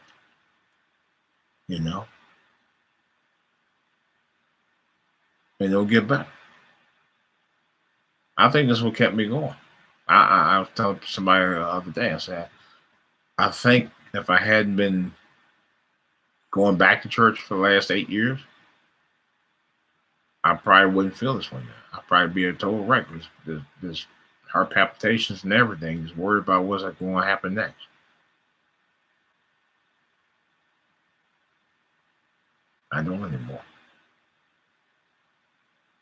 And they'll get better. I think that's what kept me going. I was telling somebody the other day, I said, I think if I hadn't been going back to church for the last 8 years, I probably wouldn't feel this way now. I'd probably be a total wreck. There's heart palpitations and everything. Just worried about what's going to happen next. I don't anymore.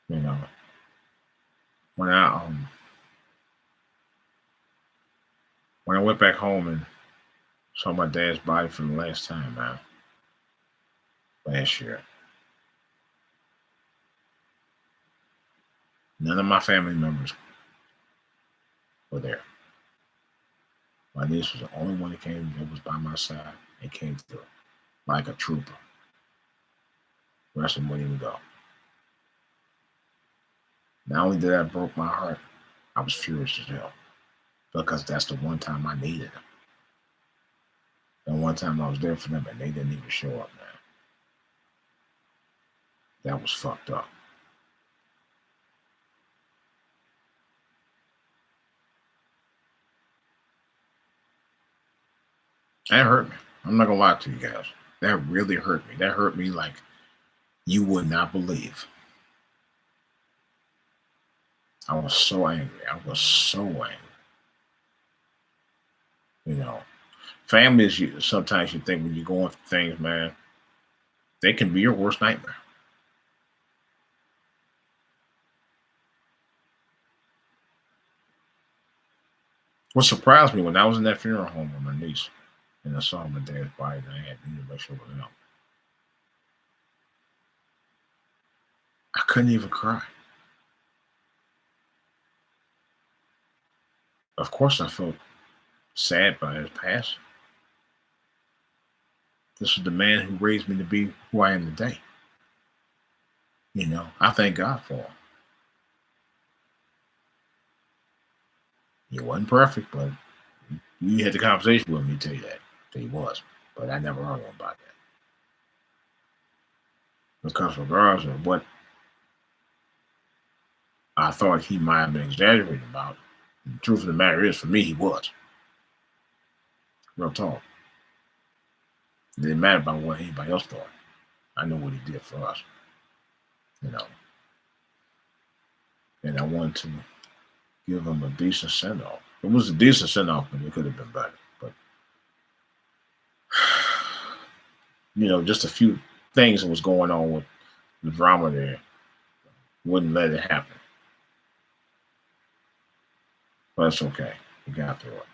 When I went back home and saw my dad's body for the last time, man, last year. None of my family members were there. My niece was the only one that came that was by my side and came through like a trooper. The rest of them wouldn't even go. Not only did that broke my heart, I was furious as hell because that's the one time I needed them. The one time I was there for them and they didn't even show up, man. That was fucked up. That hurt me. I'm not gonna lie to you guys. That really hurt me. That hurt me like you would not believe. I was so angry. I was so angry. You know, families, sometimes you think when you're going through things, man, they can be your worst nightmare. What surprised me when I was in that funeral home with my niece and I saw my dad's body and I had to make sure it was him. I couldn't even cry. Of course, I felt sad by his passing. This is the man who raised me to be who I am today. You know, I thank God for him. He wasn't perfect, but you had the conversation with me to tell you that he was. But I never heard him about that. Because regardless of what I thought he might have been exaggerating about, the truth of the matter is, for me, he was. Real talk. It didn't matter about what anybody else thought. I know what he did for us. You know. And I wanted to give him a decent send-off. It was a decent send-off, but it could have been better. But, you know, just a few things that was going on with the drama there wouldn't let it happen. But it's okay. We got through it.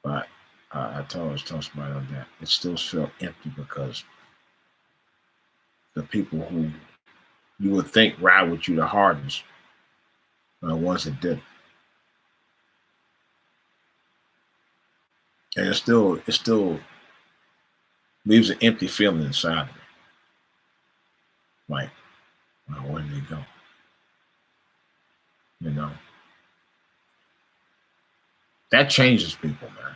But I told somebody on that. It still felt empty because the people who you would think ride with you the hardest are the ones that didn't. And it still leaves an empty feeling inside of me. Like, well, where did they go? You know? That changes people, man.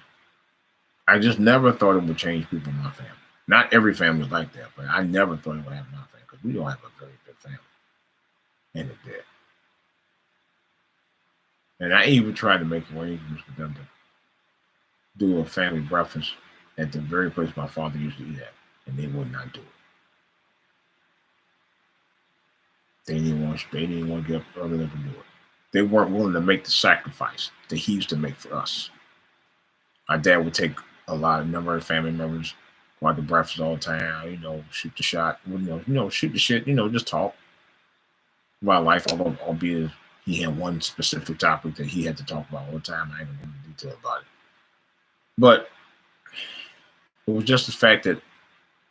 I just never thought it would change people in my family. Not every family is like that, but I never thought it would happen in my family because we don't have a very big family. And it did. And I even tried to make arrangements for them to do a family breakfast at the very place my father used to eat at, and they would not do it. They didn't want to get up early enough to do it. They weren't willing to make the sacrifice that he used to make for us. My dad would take a number of family members, go out to breakfast all the time, you know, shoot the shot, shoot the shit, just talk about life, albeit he had one specific topic that he had to talk about all the time. I ain't gonna go into detail about it. But it was just the fact that,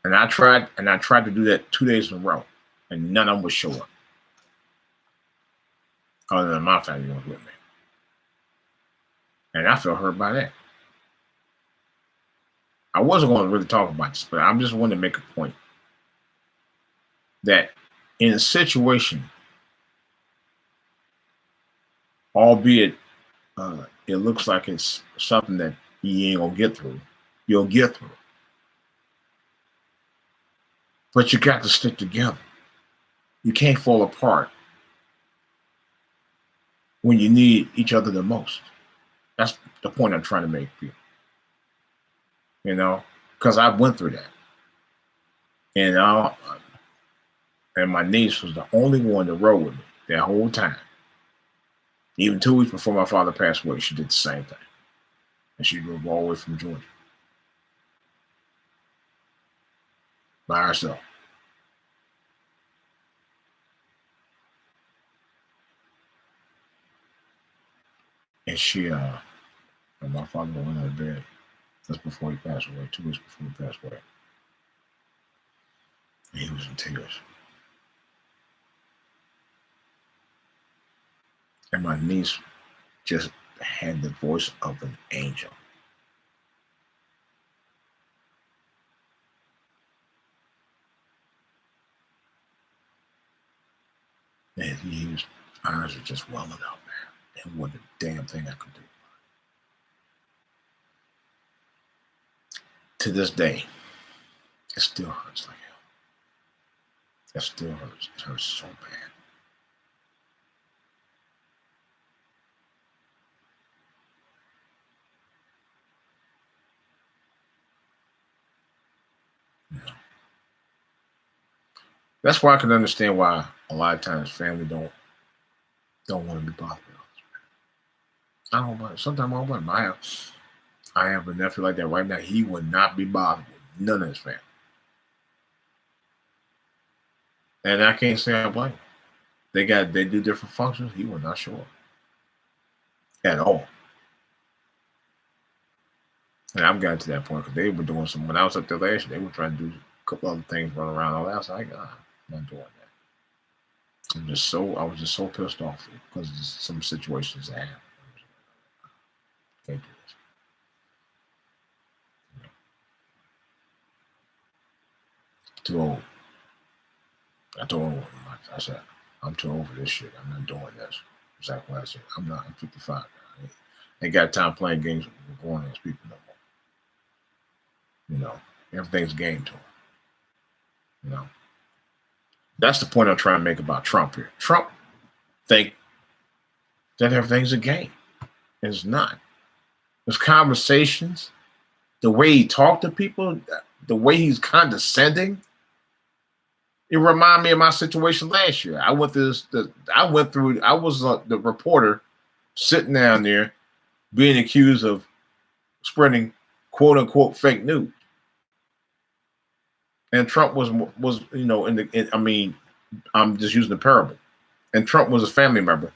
and I tried to do that 2 days in a row, and none of them would show up. Other than my family was with me. And I felt hurt by that. I wasn't going to really talk about this, but I just wanted to make a point that in a situation, albeit it looks like it's something that you ain't gonna get through, you'll get through. But you got to stick together. You can't fall apart when you need each other the most. That's the point I'm trying to make people. Because I went through that. And my niece was the only one that rode with me that whole time. Even 2 weeks before my father passed away, she did the same thing. And she drove all the way from Georgia by herself. And and my father went out of bed just before he passed away, 2 weeks before he passed away. And he was in tears. And my niece just had the voice of an angel. And his eyes were just welling up, man. And wasn't a damn thing I could do. To this day, it still hurts like hell. It still hurts. It hurts so bad. Yeah. That's why I can understand why a lot of times family don't want to be bothered with us. I don't want. Sometimes I don't want. I have a nephew like that right now. He would not be bothered with none of his family, and I can't say I blame him. They do different functions. He will not show up at all. And I've gotten to that point because they were doing some. When I was up there last year, they were trying to do a couple other things, run around all that. I was like, I'm not doing that. I was just so pissed off because of some situations that happened. Can't do this. Too old. I told him, I said, I'm too old for this shit. I'm not doing this. Exactly what I said. I'm 55 now. I ain't got time playing games with grown ass people no more. You know, everything's a game to them. You know, that's the point I'm trying to make about Trump here. Trump think that everything's a game. It's not. There's conversations, the way he talked to people, the way he's condescending. It reminded me of my situation last year. I was the reporter sitting down there being accused of spreading quote unquote fake news. And Trump was I'm just using the parable. And Trump was a family member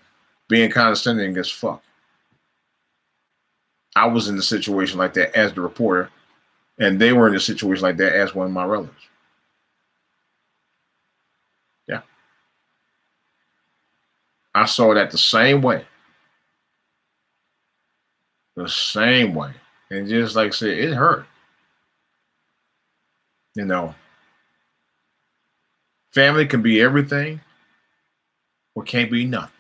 being condescending as fuck. I was in a situation like that as the reporter, and they were in a situation like that as one of my relatives. Yeah. I saw that the same way. The same way. And just like I said, it hurt. You know, family can be everything or can't be nothing.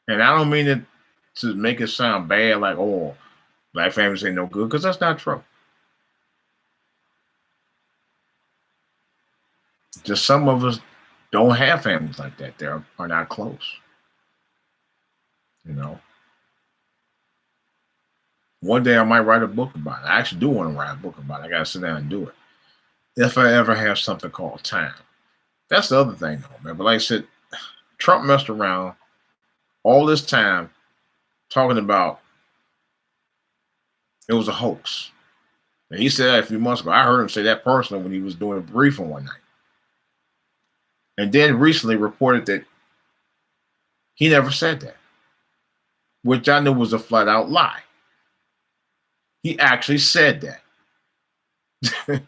And I don't mean it to make it sound bad, like, oh, black families ain't no good, because that's not true. Just some of us don't have families like that. They are not close. You know. One day I might write a book about it. I actually do want to write a book about it. I got to sit down and do it. If I ever have something called time. That's the other thing, though, man. But like I said, Trump messed around all this time talking about it was a hoax. And he said that a few months ago. I heard him say that personally when he was doing a briefing one night. And then recently reported that he never said that, which I knew was a flat out lie. He actually said that.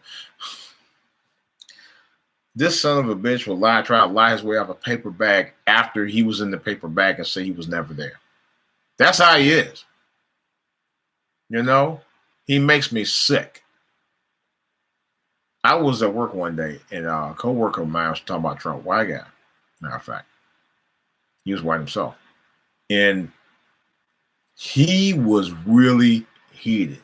This son of a bitch will try to lie his way out of a paper bag after he was in the paper bag and say he was never there. That's how he is. You know, he makes me sick. I was at work one day and a co-worker of mine was talking about Trump, white guy, matter of fact. He was white himself. And he was really heated.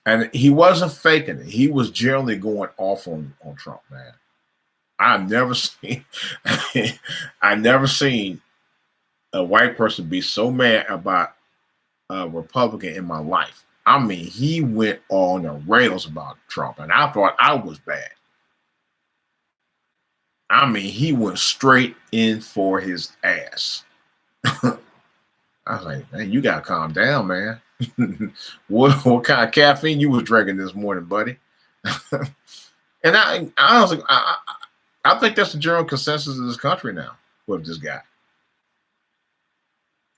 And he wasn't faking it. He was generally going off on Trump, man. I never seen a white person be so mad about a Republican in my life. I mean, he went on the rails about Trump, and I thought I was bad. I mean, he went straight in for his ass. I was like, man, you gotta calm down, man. what kind of caffeine you was drinking this morning, buddy? And I honestly, I think that's the general consensus of this country now with this guy.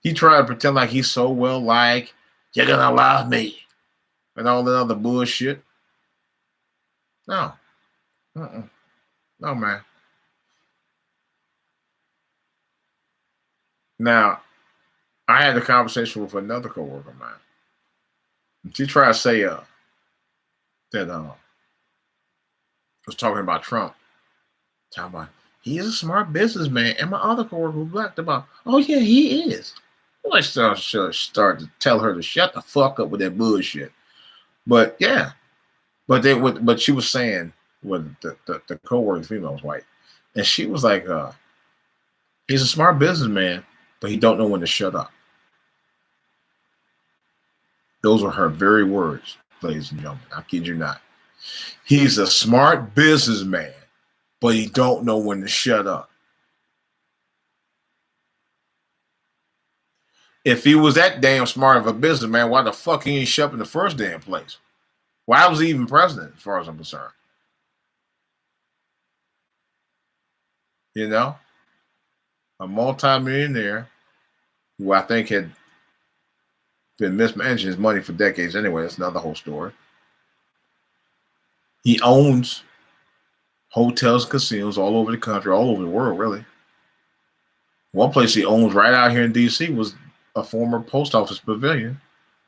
He tried to pretend like he's so well liked. You're gonna love me, and all that other bullshit. No. No, man. Now, I had a conversation with another coworker of mine. She tried to say that was talking about Trump. Talking about he's a smart businessman. And my other coworker was black about, oh yeah, he is. Well, I start to tell her to shut the fuck up with that bullshit. But yeah. But she was saying when the coworker female was white. And she was like, he's a smart businessman, but he don't know when to shut up. Those were her very words, ladies and gentlemen. I kid you not. He's a smart businessman, but he don't know when to shut up. If he was that damn smart of a businessman, why the fuck he ain't shut up in the first damn place? Why was he even president, as far as I'm concerned? You know? A multimillionaire who I think had been mismanaging his money for decades anyway. That's another whole story. He owns hotels and casinos all over the country, all over the world, really. One place he owns right out here in D.C. was a former post office pavilion.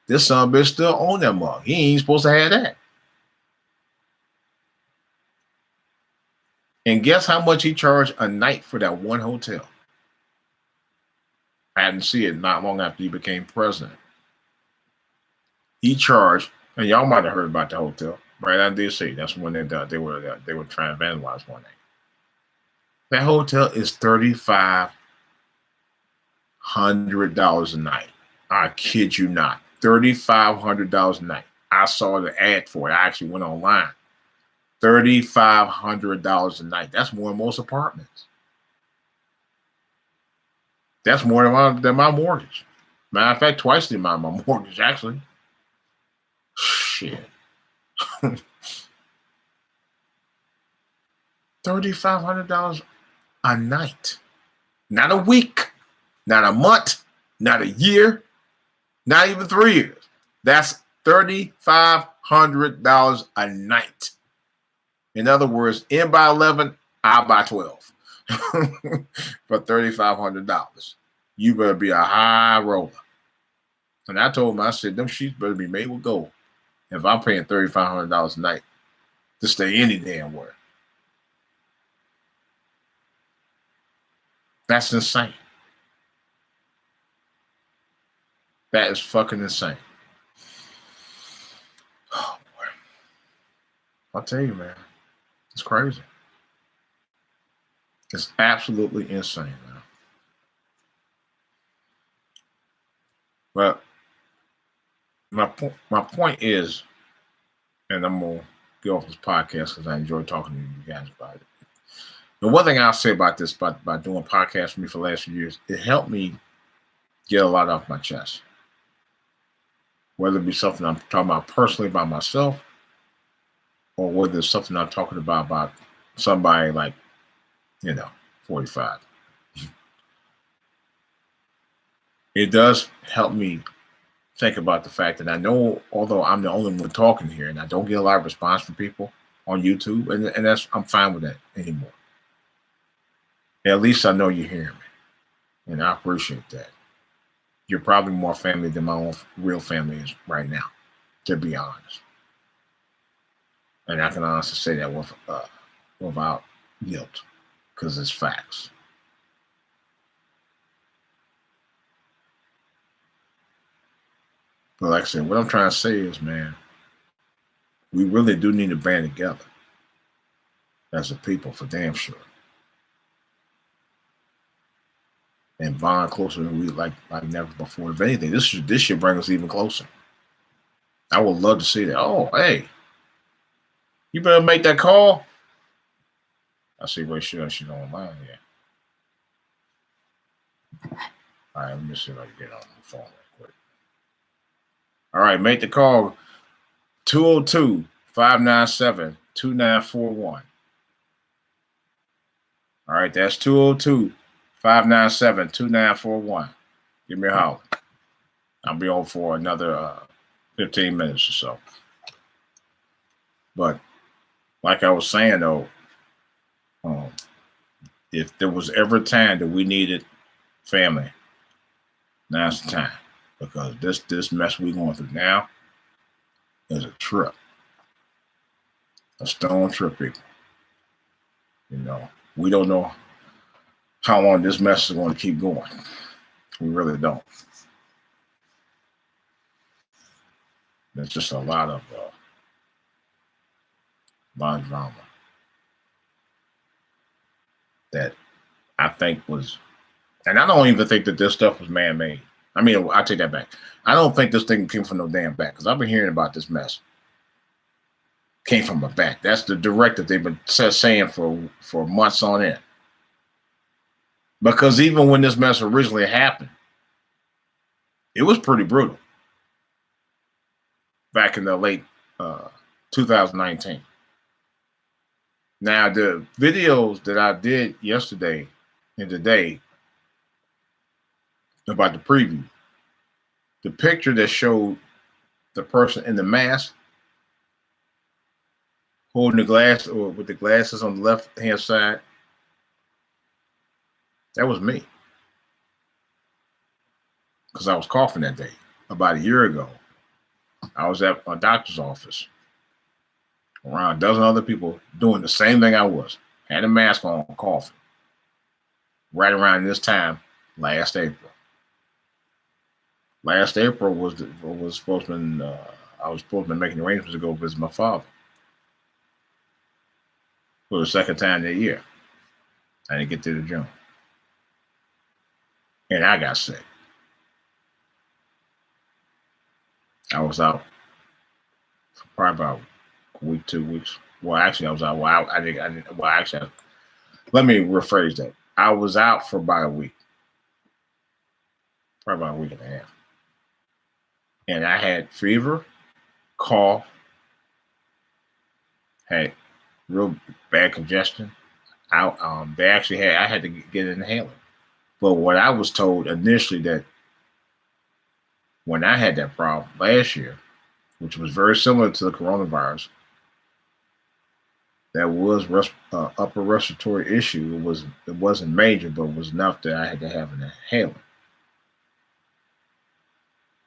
This son of a bitch still own that mug. He ain't supposed to have that. And guess how much he charged a night for that one hotel? I didn't see it not long after he became president. He charged, and y'all might have heard about the hotel right out in D.C. That's when they were trying to vandalize one night. That hotel is $3,500 a night. I kid you not, $3,500 a night. I saw the ad for it. I actually went online. $3,500 a night. That's more than most apartments. That's more than my mortgage. Matter of fact, twice the amount of my mortgage, actually. Shit. $3,500 a night. Not a week, not a month, not a year, not even 3 years. That's $3,500 a night. In other words, in by 11, out by 12 for $3,500. You better be a high roller. And I told him, I said, them sheets better be made with gold if I'm paying $3,500 a night to stay any damn where. That's insane. That is fucking insane. Oh, boy. I'll tell you, man. It's crazy. It's absolutely insane, man. But my point is, and I'm going to get off this podcast because I enjoy talking to you guys about it. The one thing I'll say about this, by doing podcasts for me for the last few years, it helped me get a lot off my chest. Whether it be something I'm talking about personally by myself, or whether it's something I'm talking about somebody like, 45. It does help me think about the fact that I know, although I'm the only one talking here, and I don't get a lot of response from people on YouTube, and that's, I'm fine with that anymore. At least I know you're hearing me, and I appreciate that. You're probably more family than my own real family is right now, to be honest. And I can honestly say that without guilt, because it's facts. But like I said, what I'm trying to say is, man, we really do need to band together as a people, for damn sure. And bond closer than we like never before. If anything, this should bring us even closer. I would love to see that. Oh, hey, you better make that call. I see Ray she's online here. All right, let me see if I can get on the phone real quick. All right, make the call. 202-597-2941. All right, that's 202-597-2941. Give me a holler. I'll be on for another 15 minutes or so. But like I was saying though, um, if there was ever a time that we needed family, now's the time, because this mess we going through now is a trip, a stone trip, people. You know, we don't know how long this mess is going to keep going. We really don't. There's just a lot of drama that I think was, and I don't even think that this stuff was man-made. I mean, I take that back. I don't think this thing came from no damn back, because I've been hearing about this mess. Came from a back. That's the directive they've been saying for months on end. Because even when this mess originally happened, it was pretty brutal. Back in the late 2019. Now, the videos that I did yesterday and today about the preview, the picture that showed the person in the mask holding the glass, or with the glasses on the left-hand side, that was me. Because I was coughing that day. About a year ago, I was at my doctor's office around a dozen other people doing the same thing I was. Had a mask on, coughing. Right around this time last April. Last April was supposed to be, I was supposed to be making arrangements to go visit my father for the second time that year. I didn't get to the gym. And I got sick. I was out for probably about a week, 2 weeks. Well, actually, I was out. Well, I didn't. Well, actually, let me rephrase that. I was out for about a week, probably about a week and a half, and I had fever, cough, had real bad congestion. I had to get an inhaler. But what I was told initially, that when I had that problem last year, which was very similar to the coronavirus, that was upper respiratory issue. It wasn't major, but it was enough that I had to have an inhaler,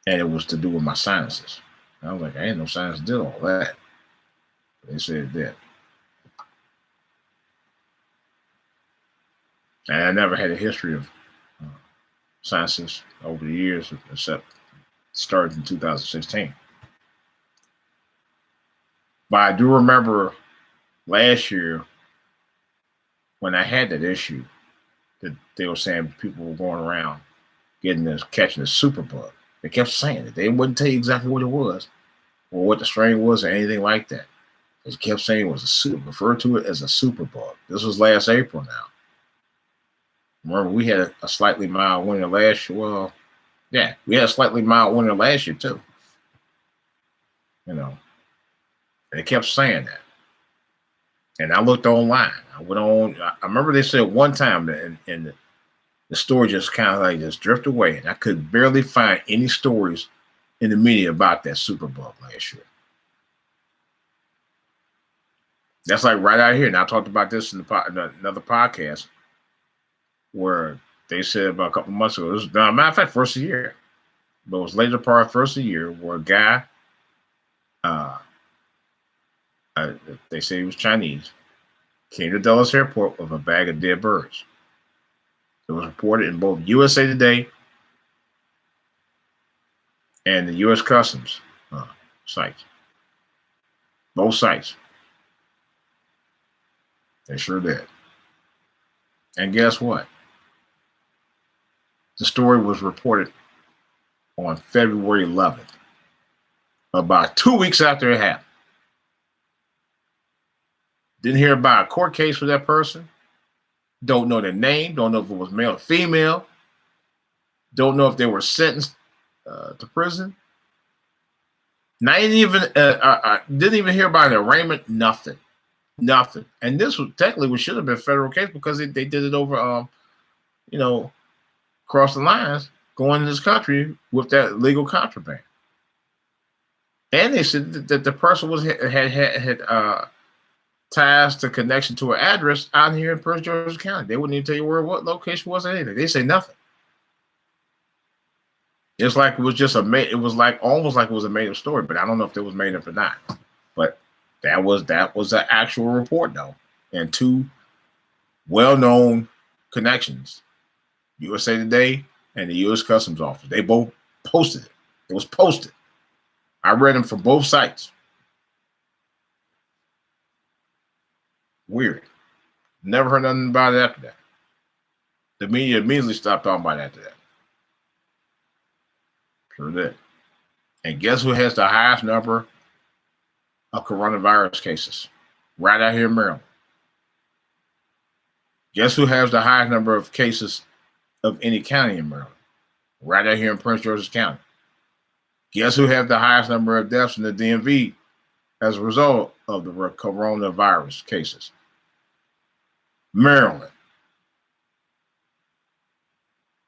and it was to do with my sinuses. And I was like, I ain't no sinus did all that. They said it did, and I never had a history of sinuses over the years, except started in 2016. But I do remember last year when I had that issue, that they were saying people were going around catching this super bug. They kept saying it. They wouldn't tell you exactly what it was or what the strain was or anything like that. They kept saying it was referred to it as a super bug. This was last April now. Remember, we had a slightly mild winter last year. Well, yeah, we had a slightly mild winter last year too. You know, they kept saying that. And I looked online. I went on. I remember they said one time that, and the story just kind of like just drifted away, and I could barely find any stories in the media about that superbug last year. That's like right out here. And I talked about this in another podcast where they said about a couple months ago. It was, matter of fact, first of the year, but it was later part first of the year, where a guy, they say he was Chinese, came to Dulles Airport with a bag of dead birds. It was reported in both USA Today and the U.S. Customs sites. Both sites. They sure did. And guess what? The story was reported on February 11th, about 2 weeks after it happened. Didn't hear about a court case for that person. Don't know their name. Don't know if it was male or female. Don't know if they were sentenced to prison. Not even didn't even hear about an arraignment. Nothing. And this was technically should have been a federal case, because they did it over, across the lines, going in this country with that legal contraband. And they said that the person had ties to connection to an address out here in Prince George's County. They wouldn't even tell you where what location was or anything. They say nothing. It's like it was just it was like almost like it was a made up story, but I don't know if it was made up or not. But that was an actual report though, and two well-known connections, USA Today and the U.S. Customs Office. They both posted it. It was posted. I read them from both sites. Weird. Never heard nothing about it after that. The media immediately stopped talking about it after that. Sure did. And guess who has the highest number of coronavirus cases? Right out here in Maryland. Guess who has the highest number of cases of any county in Maryland? Right out here in Prince George's County. Guess who has the highest number of deaths in the DMV as a result of the coronavirus cases? Maryland.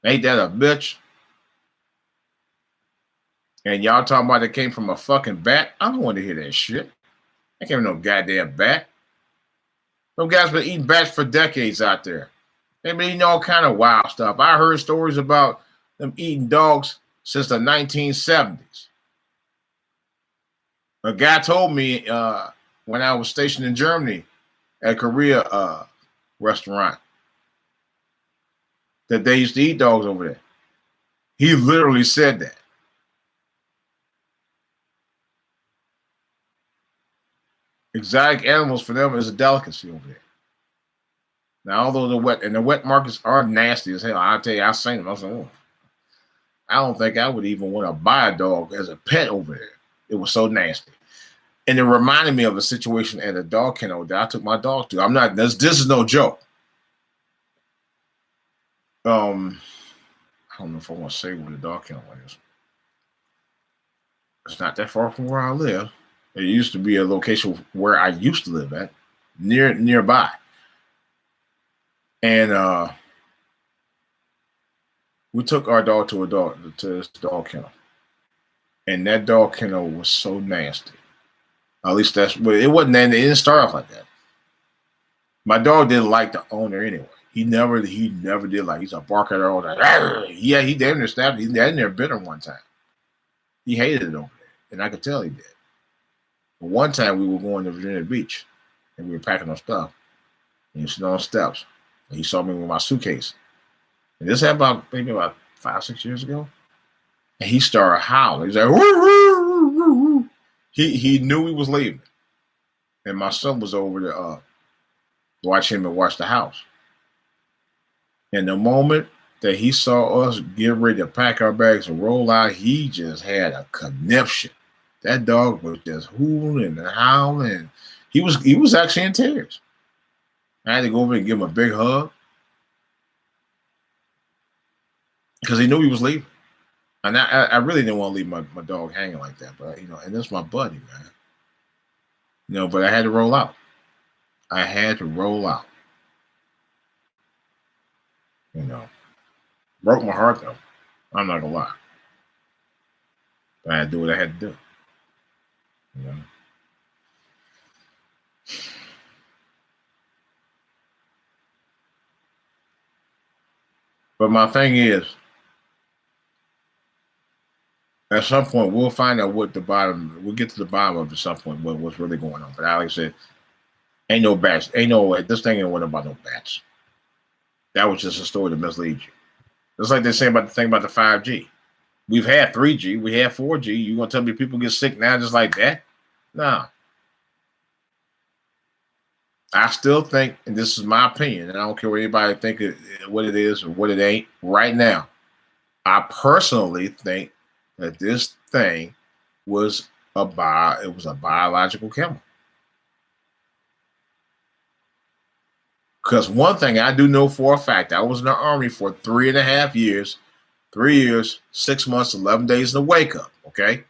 Ain't that a bitch? And y'all talking about it came from a fucking bat? I don't want to hear that shit. That came from no goddamn bat. Those guys been eating bats for decades out there. They've been eating all kind of wild stuff. I heard stories about them eating dogs since the 1970s. A guy told me when I was stationed in Germany at a Korea restaurant that they used to eat dogs over there. He literally said that. Exotic animals for them is a delicacy over there. Now, although the wet markets are nasty as hell, I'll tell you, I've seen them. I was like, oh, I don't think I would even want to buy a dog as a pet over there. It was so nasty. And it reminded me of a situation at a dog kennel that I took my dog to. I'm not, this is no joke. I don't know if I want to say where the dog kennel is. It's not that far from where I live. It used to be a location where I used to live at, nearby. And we took our dog to this dog kennel. And that dog kennel was so nasty. At least that's what it wasn't. It didn't start off like that. My dog didn't like the owner anyway. He never did like. He's a barker all that. Yeah, he damn near stabbed. He had never bit her one time. He hated it over there, and I could tell he did. But one time we were going to Virginia Beach, and we were packing our stuff, and he was sitting on the steps, and he saw me with my suitcase. And this happened maybe about 5-6 years ago, and he started howling. He's like, woo, woo, woo, woo. He knew he was leaving, and my son was over to watch him and watch the house. And the moment that he saw us get ready to pack our bags and roll out, he just had a conniption. That dog was just hooting and howling. He was actually in tears. I had to go over and give him a big hug because he knew he was leaving. And I really didn't want to leave my dog hanging like that, but and that's my buddy, man. But I had to roll out. I had to roll out. Broke my heart though. I'm not gonna lie. But I had to do what I had to do. But my thing is, at some point we'll find out we'll get to the bottom of it at some point what's really going on. But like I said, ain't no bats. This thing ain't what about no bats. That was just a story to mislead you. Just like they say about the thing about the 5G. We've had 3G, we had 4G. You gonna tell me people get sick now just like that? No. I still think, and this is my opinion, and I don't care what anybody think what it is or what it ain't right now. I personally think that this thing was a biological chemical. Because one thing I do know for a fact, I was in the Army for 3.5 years, 3 years, 6 months, 11 days to wake up, okay?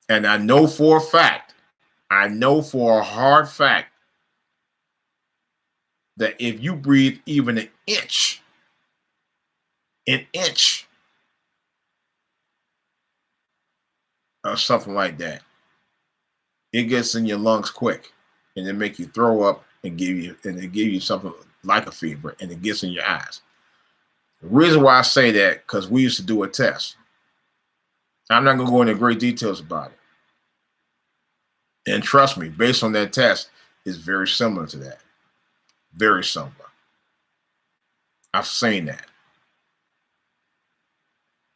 And I know for a fact, I know for a hard fact, that if you breathe even an inch or something like that, it gets in your lungs quick. and then make you throw up and give you something like a fever, and it gets in your eyes. The reason why I say that, because we used to do a test. I'm not going to go into great details about it. And trust me, based on that test, it's very similar to that. Very similar. I've seen that.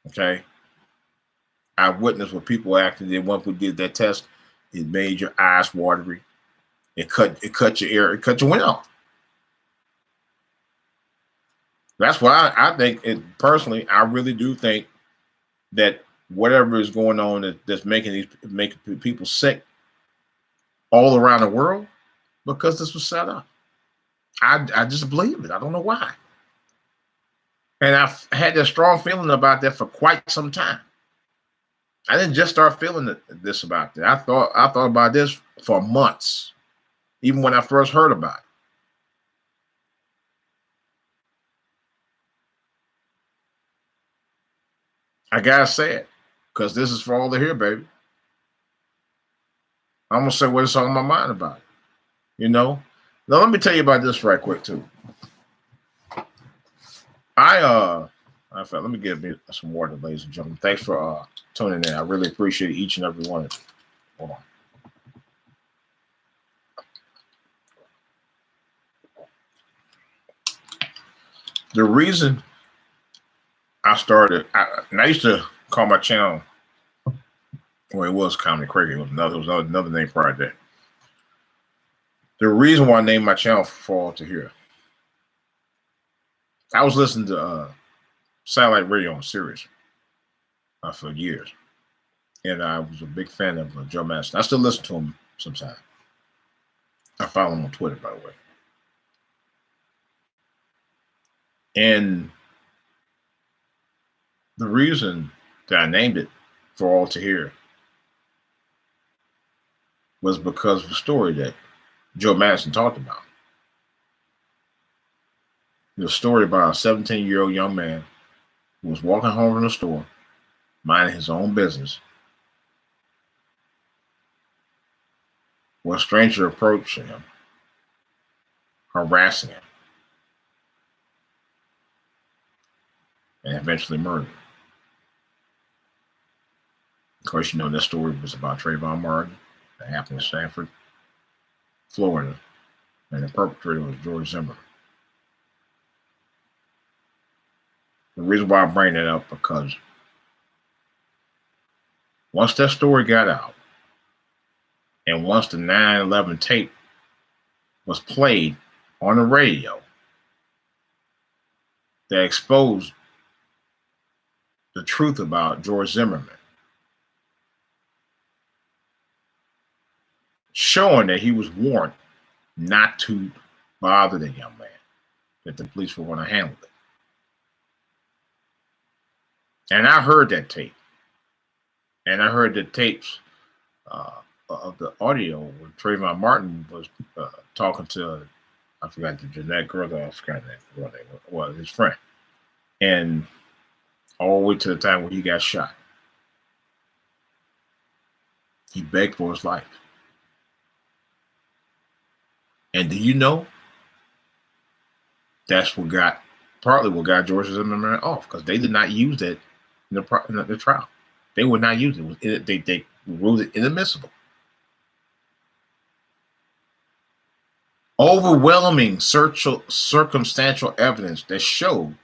Okay? I witnessed what people actually did once we did that test. It made your eyes watery. It cut your ear, it cut your wind off. That's why I think it personally, I really do think that whatever is going on that's making people sick all around the world, because this was set up. I just believe it. I don't know why. And I've had that strong feeling about that for quite some time. I didn't just start feeling this about that. I thought about this for months, even when I first heard about it. I gotta say it, because this is for all to hear, baby. I'm gonna say what's on my mind about it. You know? Now let me tell you about this right quick too. Let me get me some water, ladies and gentlemen. Thanks for tuning in. I really appreciate each and every one of you. Hold on. The reason I started, I used to call my channel, well, it was Comedy Cricket. It was another name prior to that. The reason why I named my channel For All to Hear, I was listening to satellite radio on Sirius for years, and I was a big fan of Joe Madison. I still listen to him sometimes. I follow him on Twitter, by the way. And the reason that I named it For All to Hear was because of the story that Joe Madison talked about. It was a story about a 17-year-old young man who was walking home from the store, minding his own business, when a stranger approached him, harassing him, and eventually murdered him. Of course, you know this story was about Trayvon Martin that happened in Sanford, Florida, and the perpetrator was George Zimmerman. The reason why I bring that up, because once that story got out, and once the 9/11 tape was played on the radio that exposed the truth about George Zimmerman, showing that he was warned not to bother the young man, that the police were going to handle it. And I heard that tape. And I heard the tapes of the audio when Trayvon Martin was talking to, I forgot the Jeanette girl, I forgot that girl name was, his friend. And all the way to the time when he got shot. He begged for his life. And do you know, that's partly what got George Zimmerman off, because they did not use that in the trial. They would not use it. They ruled it inadmissible. Overwhelming circumstantial evidence that showed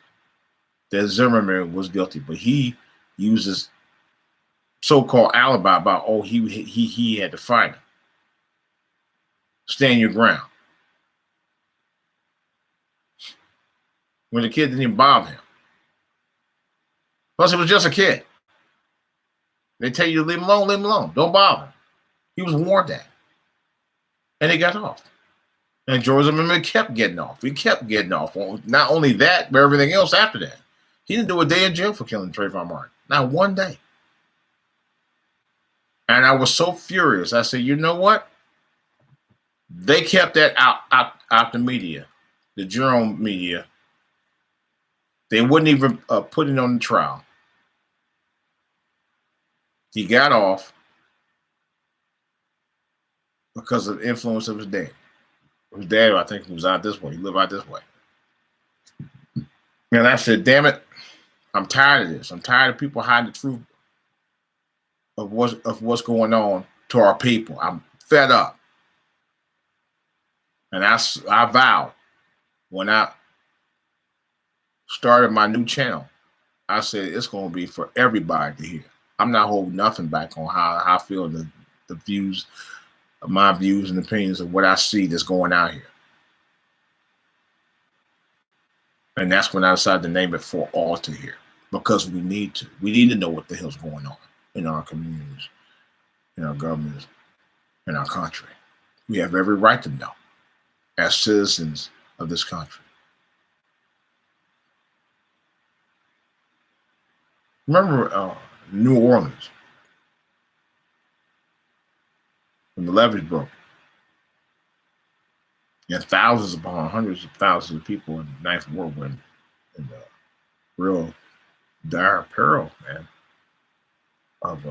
that Zimmerman was guilty, but he uses so-called alibi about, oh, he had to fight him. Stand your ground. When the kid didn't even bother him. Plus, it was just a kid. They tell you to leave him alone, leave him alone. Don't bother him. He was warned that. And he got off. And George Zimmerman kept getting off. He kept getting off. Not only that, but everything else after that. He didn't do a day in jail for killing Trayvon Martin. Not one day. And I was so furious. I said, you know what? They kept that out the media, the general media. They wouldn't even put it on the trial. He got off. because of the influence of his dad. His dad, I think, he was out this way. He lived out this way. And I said, damn it, I'm tired of this. I'm tired of people hiding the truth of what's going on to our people. I'm fed up. And I vowed when I started my new channel, I said it's going to be for everybody to hear. I'm not holding nothing back on how I feel the views, my views and opinions of what I see that's going out here. And that's when I decided to name it For All to Hear, because we need to. We need to know what the hell's going on in our communities, in our governments, in our country. We have every right to know as citizens of this country. Remember New Orleans, when the levees broke, and thousands upon hundreds of thousands of people in the Ninth World were in real dire peril, man, of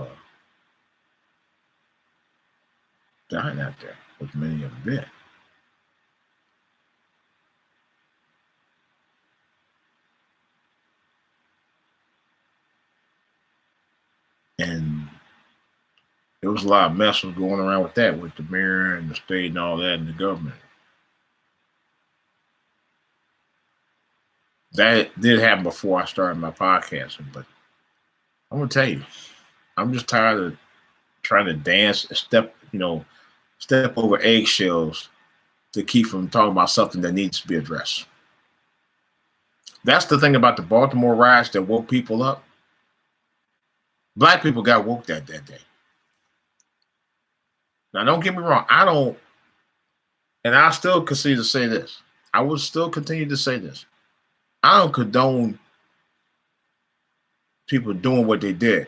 dying out there, which many of them did. And there was a lot of mess was going around with that, with the mayor and the state and all that, and the government. That did happen before I started my podcasting, but I'm gonna tell you, I'm just tired of trying to dance, step over eggshells to keep from talking about something that needs to be addressed. That's the thing about the Baltimore riots that woke people up. Black people got woke that day. Now, don't get me wrong. And I still continue to say this. I will still continue to say this. I don't condone people doing what they did.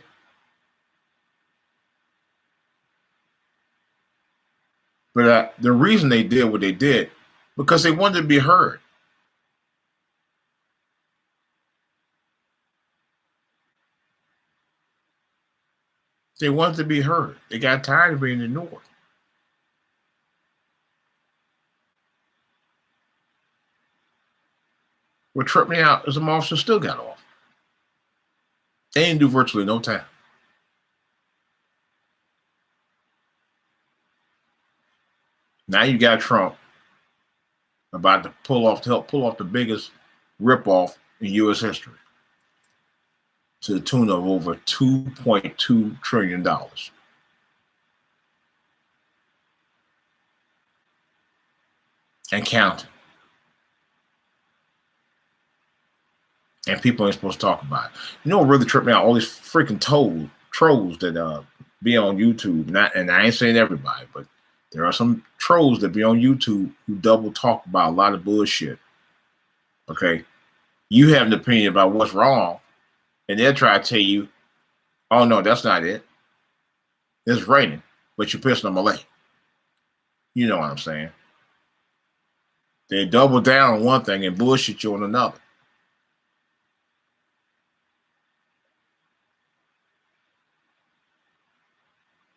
But the reason they did what they did, because they wanted to be heard. They wanted to be heard. They got tired of being ignored. What tripped me out is the officers still got off. They didn't do virtually no time. Now you got Trump about to help pull off the biggest ripoff in U.S. history to the tune of over $2.2 trillion. And counting. And people ain't supposed to talk about it. You know what really tripped me out? All these freaking trolls that be on YouTube. And I ain't saying everybody, but there are some trolls that be on YouTube who double talk about a lot of bullshit. Okay? You have an opinion about what's wrong, and they'll try to tell you, oh, no, that's not it. It's raining, but you're pissing on Malay. You know what I'm saying? They double down on one thing and bullshit you on another.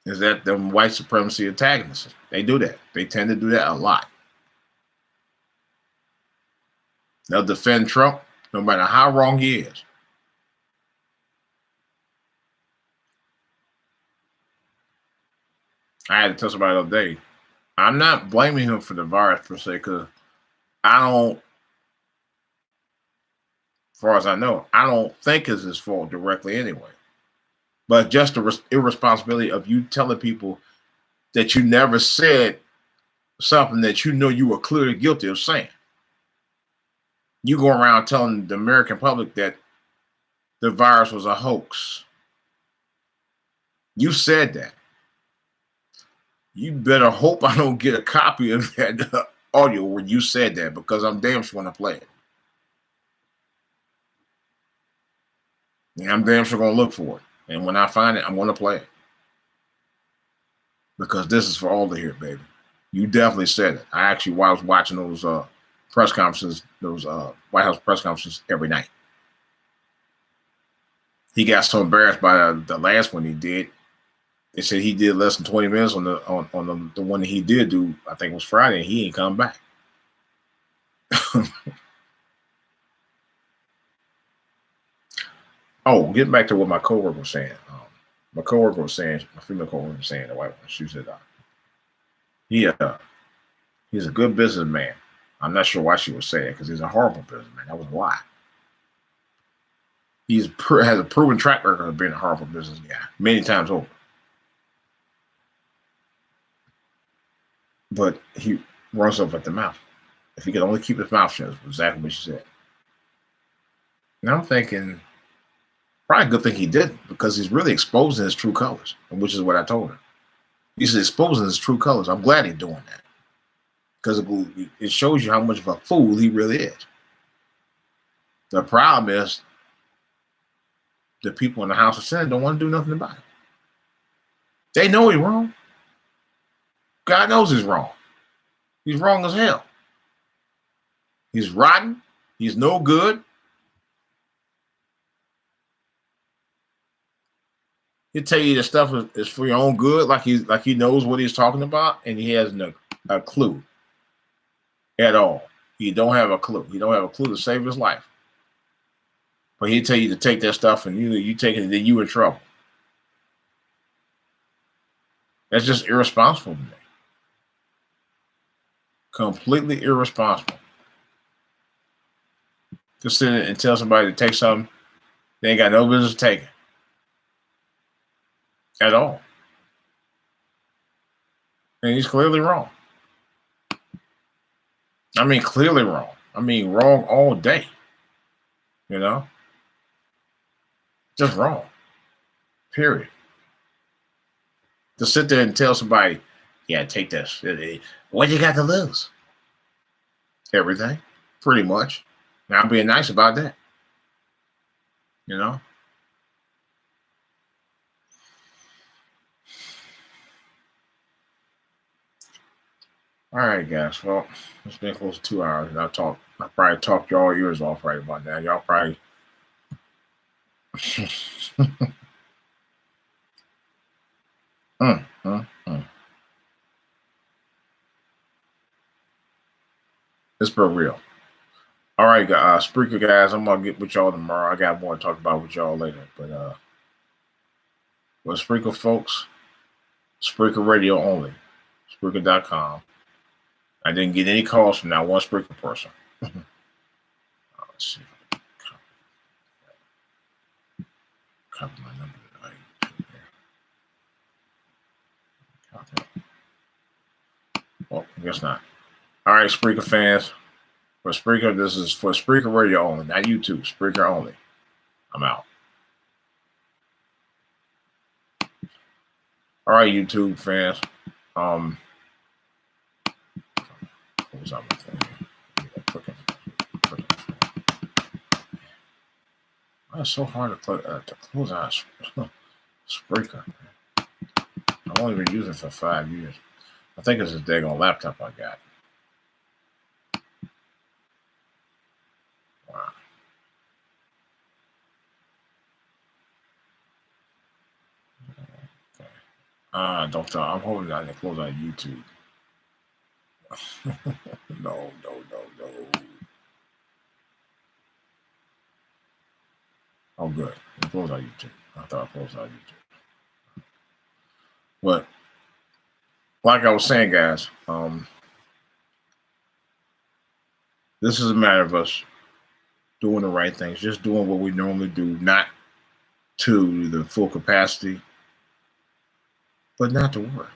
Is that them white supremacy antagonists? They do that. They tend to do that a lot. They'll defend Trump no matter how wrong he is. I had to tell somebody the other day, I'm not blaming him for the virus per se, because as far as I know, I don't think it's his fault directly anyway. But just the irresponsibility of you telling people that you never said something that you know you were clearly guilty of saying. You go around telling the American public that the virus was a hoax. You said that. You better hope I don't get a copy of that audio when you said that, because I'm damn sure going to play it. And I'm damn sure going to look for it. And when I find it, I'm going to play it. Because this is for all to hear, baby. You definitely said it. I was watching those press conferences, those White House press conferences every night. He got so embarrassed by the last one he did. They said he did less than 20 minutes on the one that he did do. I think it was Friday, and he ain't come back. Oh, getting back to what my coworker was saying. My coworker was saying, my female coworker was saying, the white one. She said, he's a good businessman. I'm not sure why she was saying it because he's a horrible businessman. That was a lie. He has a proven track record of being a horrible business guy many times over. But he runs off at the mouth. If he could only keep his mouth shut, that's exactly what she said. And I'm thinking, probably a good thing he didn't, because he's really exposing his true colors, which is what I told her. He's exposing his true colors. I'm glad he's doing that, because it shows you how much of a fool he really is. The problem is the people in the House of Senate don't want to do nothing about it. They know he's wrong. God knows he's wrong. He's wrong as hell. He's rotten. He's no good. He'll tell you the stuff is for your own good, like he knows what he's talking about, and he has no a clue at all. He don't have a clue. He don't have a clue to save his life. But he'll tell you to take that stuff, and you take it, and then you in trouble. That's just irresponsible to me. Completely irresponsible. Just sit and tell somebody to take something they ain't got no business taking. At all. And he's clearly wrong. I mean, clearly wrong. I mean, wrong all day. You know? Just wrong. Period. To sit there and tell somebody, yeah, take this. What you got to lose? Everything. Pretty much. Now I'm being nice about that. You know? All right, guys. Well, it's been close to 2 hours, and I probably talked y'all ears off right about now. Y'all probably It's for real. All right, Spreaker guys, I'm gonna get with y'all tomorrow. I got more to talk about with y'all later, but Spreaker folks, Spreaker radio only, Spreaker.com. I didn't get any calls from that one Spreaker person. Let's see. Copy my number. Well, I guess not. All right, Spreaker fans. For Spreaker, this is for Spreaker radio only, not YouTube. Spreaker only. I'm out. All right, YouTube fans. Close out my thing. It's so hard to close out Spreaker. I've only been using it for 5 years. I think it's a daggone laptop I got. Wow. Okay. Don't tell. I'm hoping I can close out YouTube. No. Oh, good. I close out YouTube. I thought I closed out YouTube. But like I was saying, guys, this is a matter of us doing the right things, just doing what we normally do, not to the full capacity, but not to worry.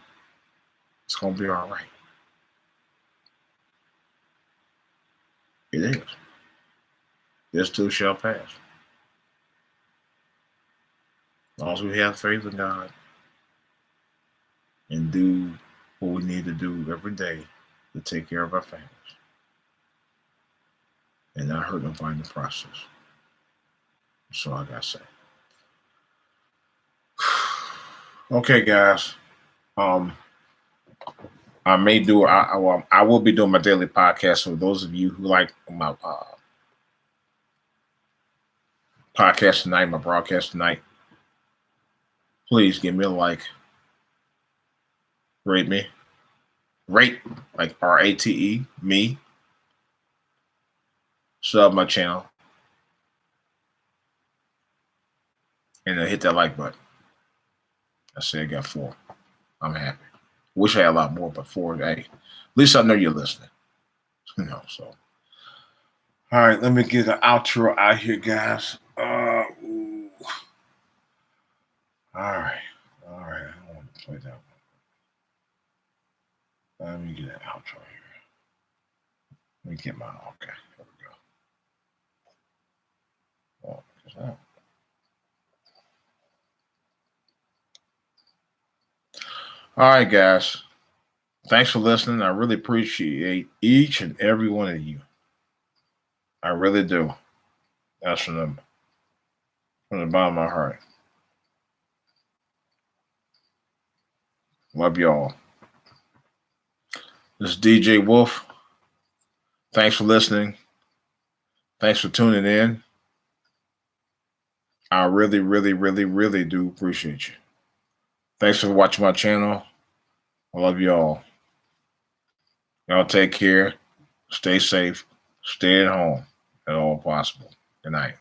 It's going to be all right. It is. This too shall pass. As long as we have faith in God and do what we need to do every day to take care of our families and not hurt nobody in the process. That's all I got to say. Okay, guys. I will be doing my daily podcast. For those of you who like my podcast tonight, my broadcast tonight, please give me a like, Rate me. Rate, like RATE, me. Sub my channel. And then hit that like button. I said I got 4. I'm happy. Wish I had a lot more, but 4, hey, at least I know you're listening. You know, so. All right, let me get an outro out here, guys. All right. I don't want to play that one. Let me get an outro here. Let me get my, okay, here we go. Oh, all right, guys. Thanks for listening. I really appreciate each and every one of you. I really do. That's from the bottom of my heart. Love y'all. This is DJ Wolf. Thanks for listening. Thanks for tuning in. I really, really, really, really do appreciate you. Thanks for watching my channel. I love y'all. Y'all take care. Stay safe. Stay at home at all possible. Good night.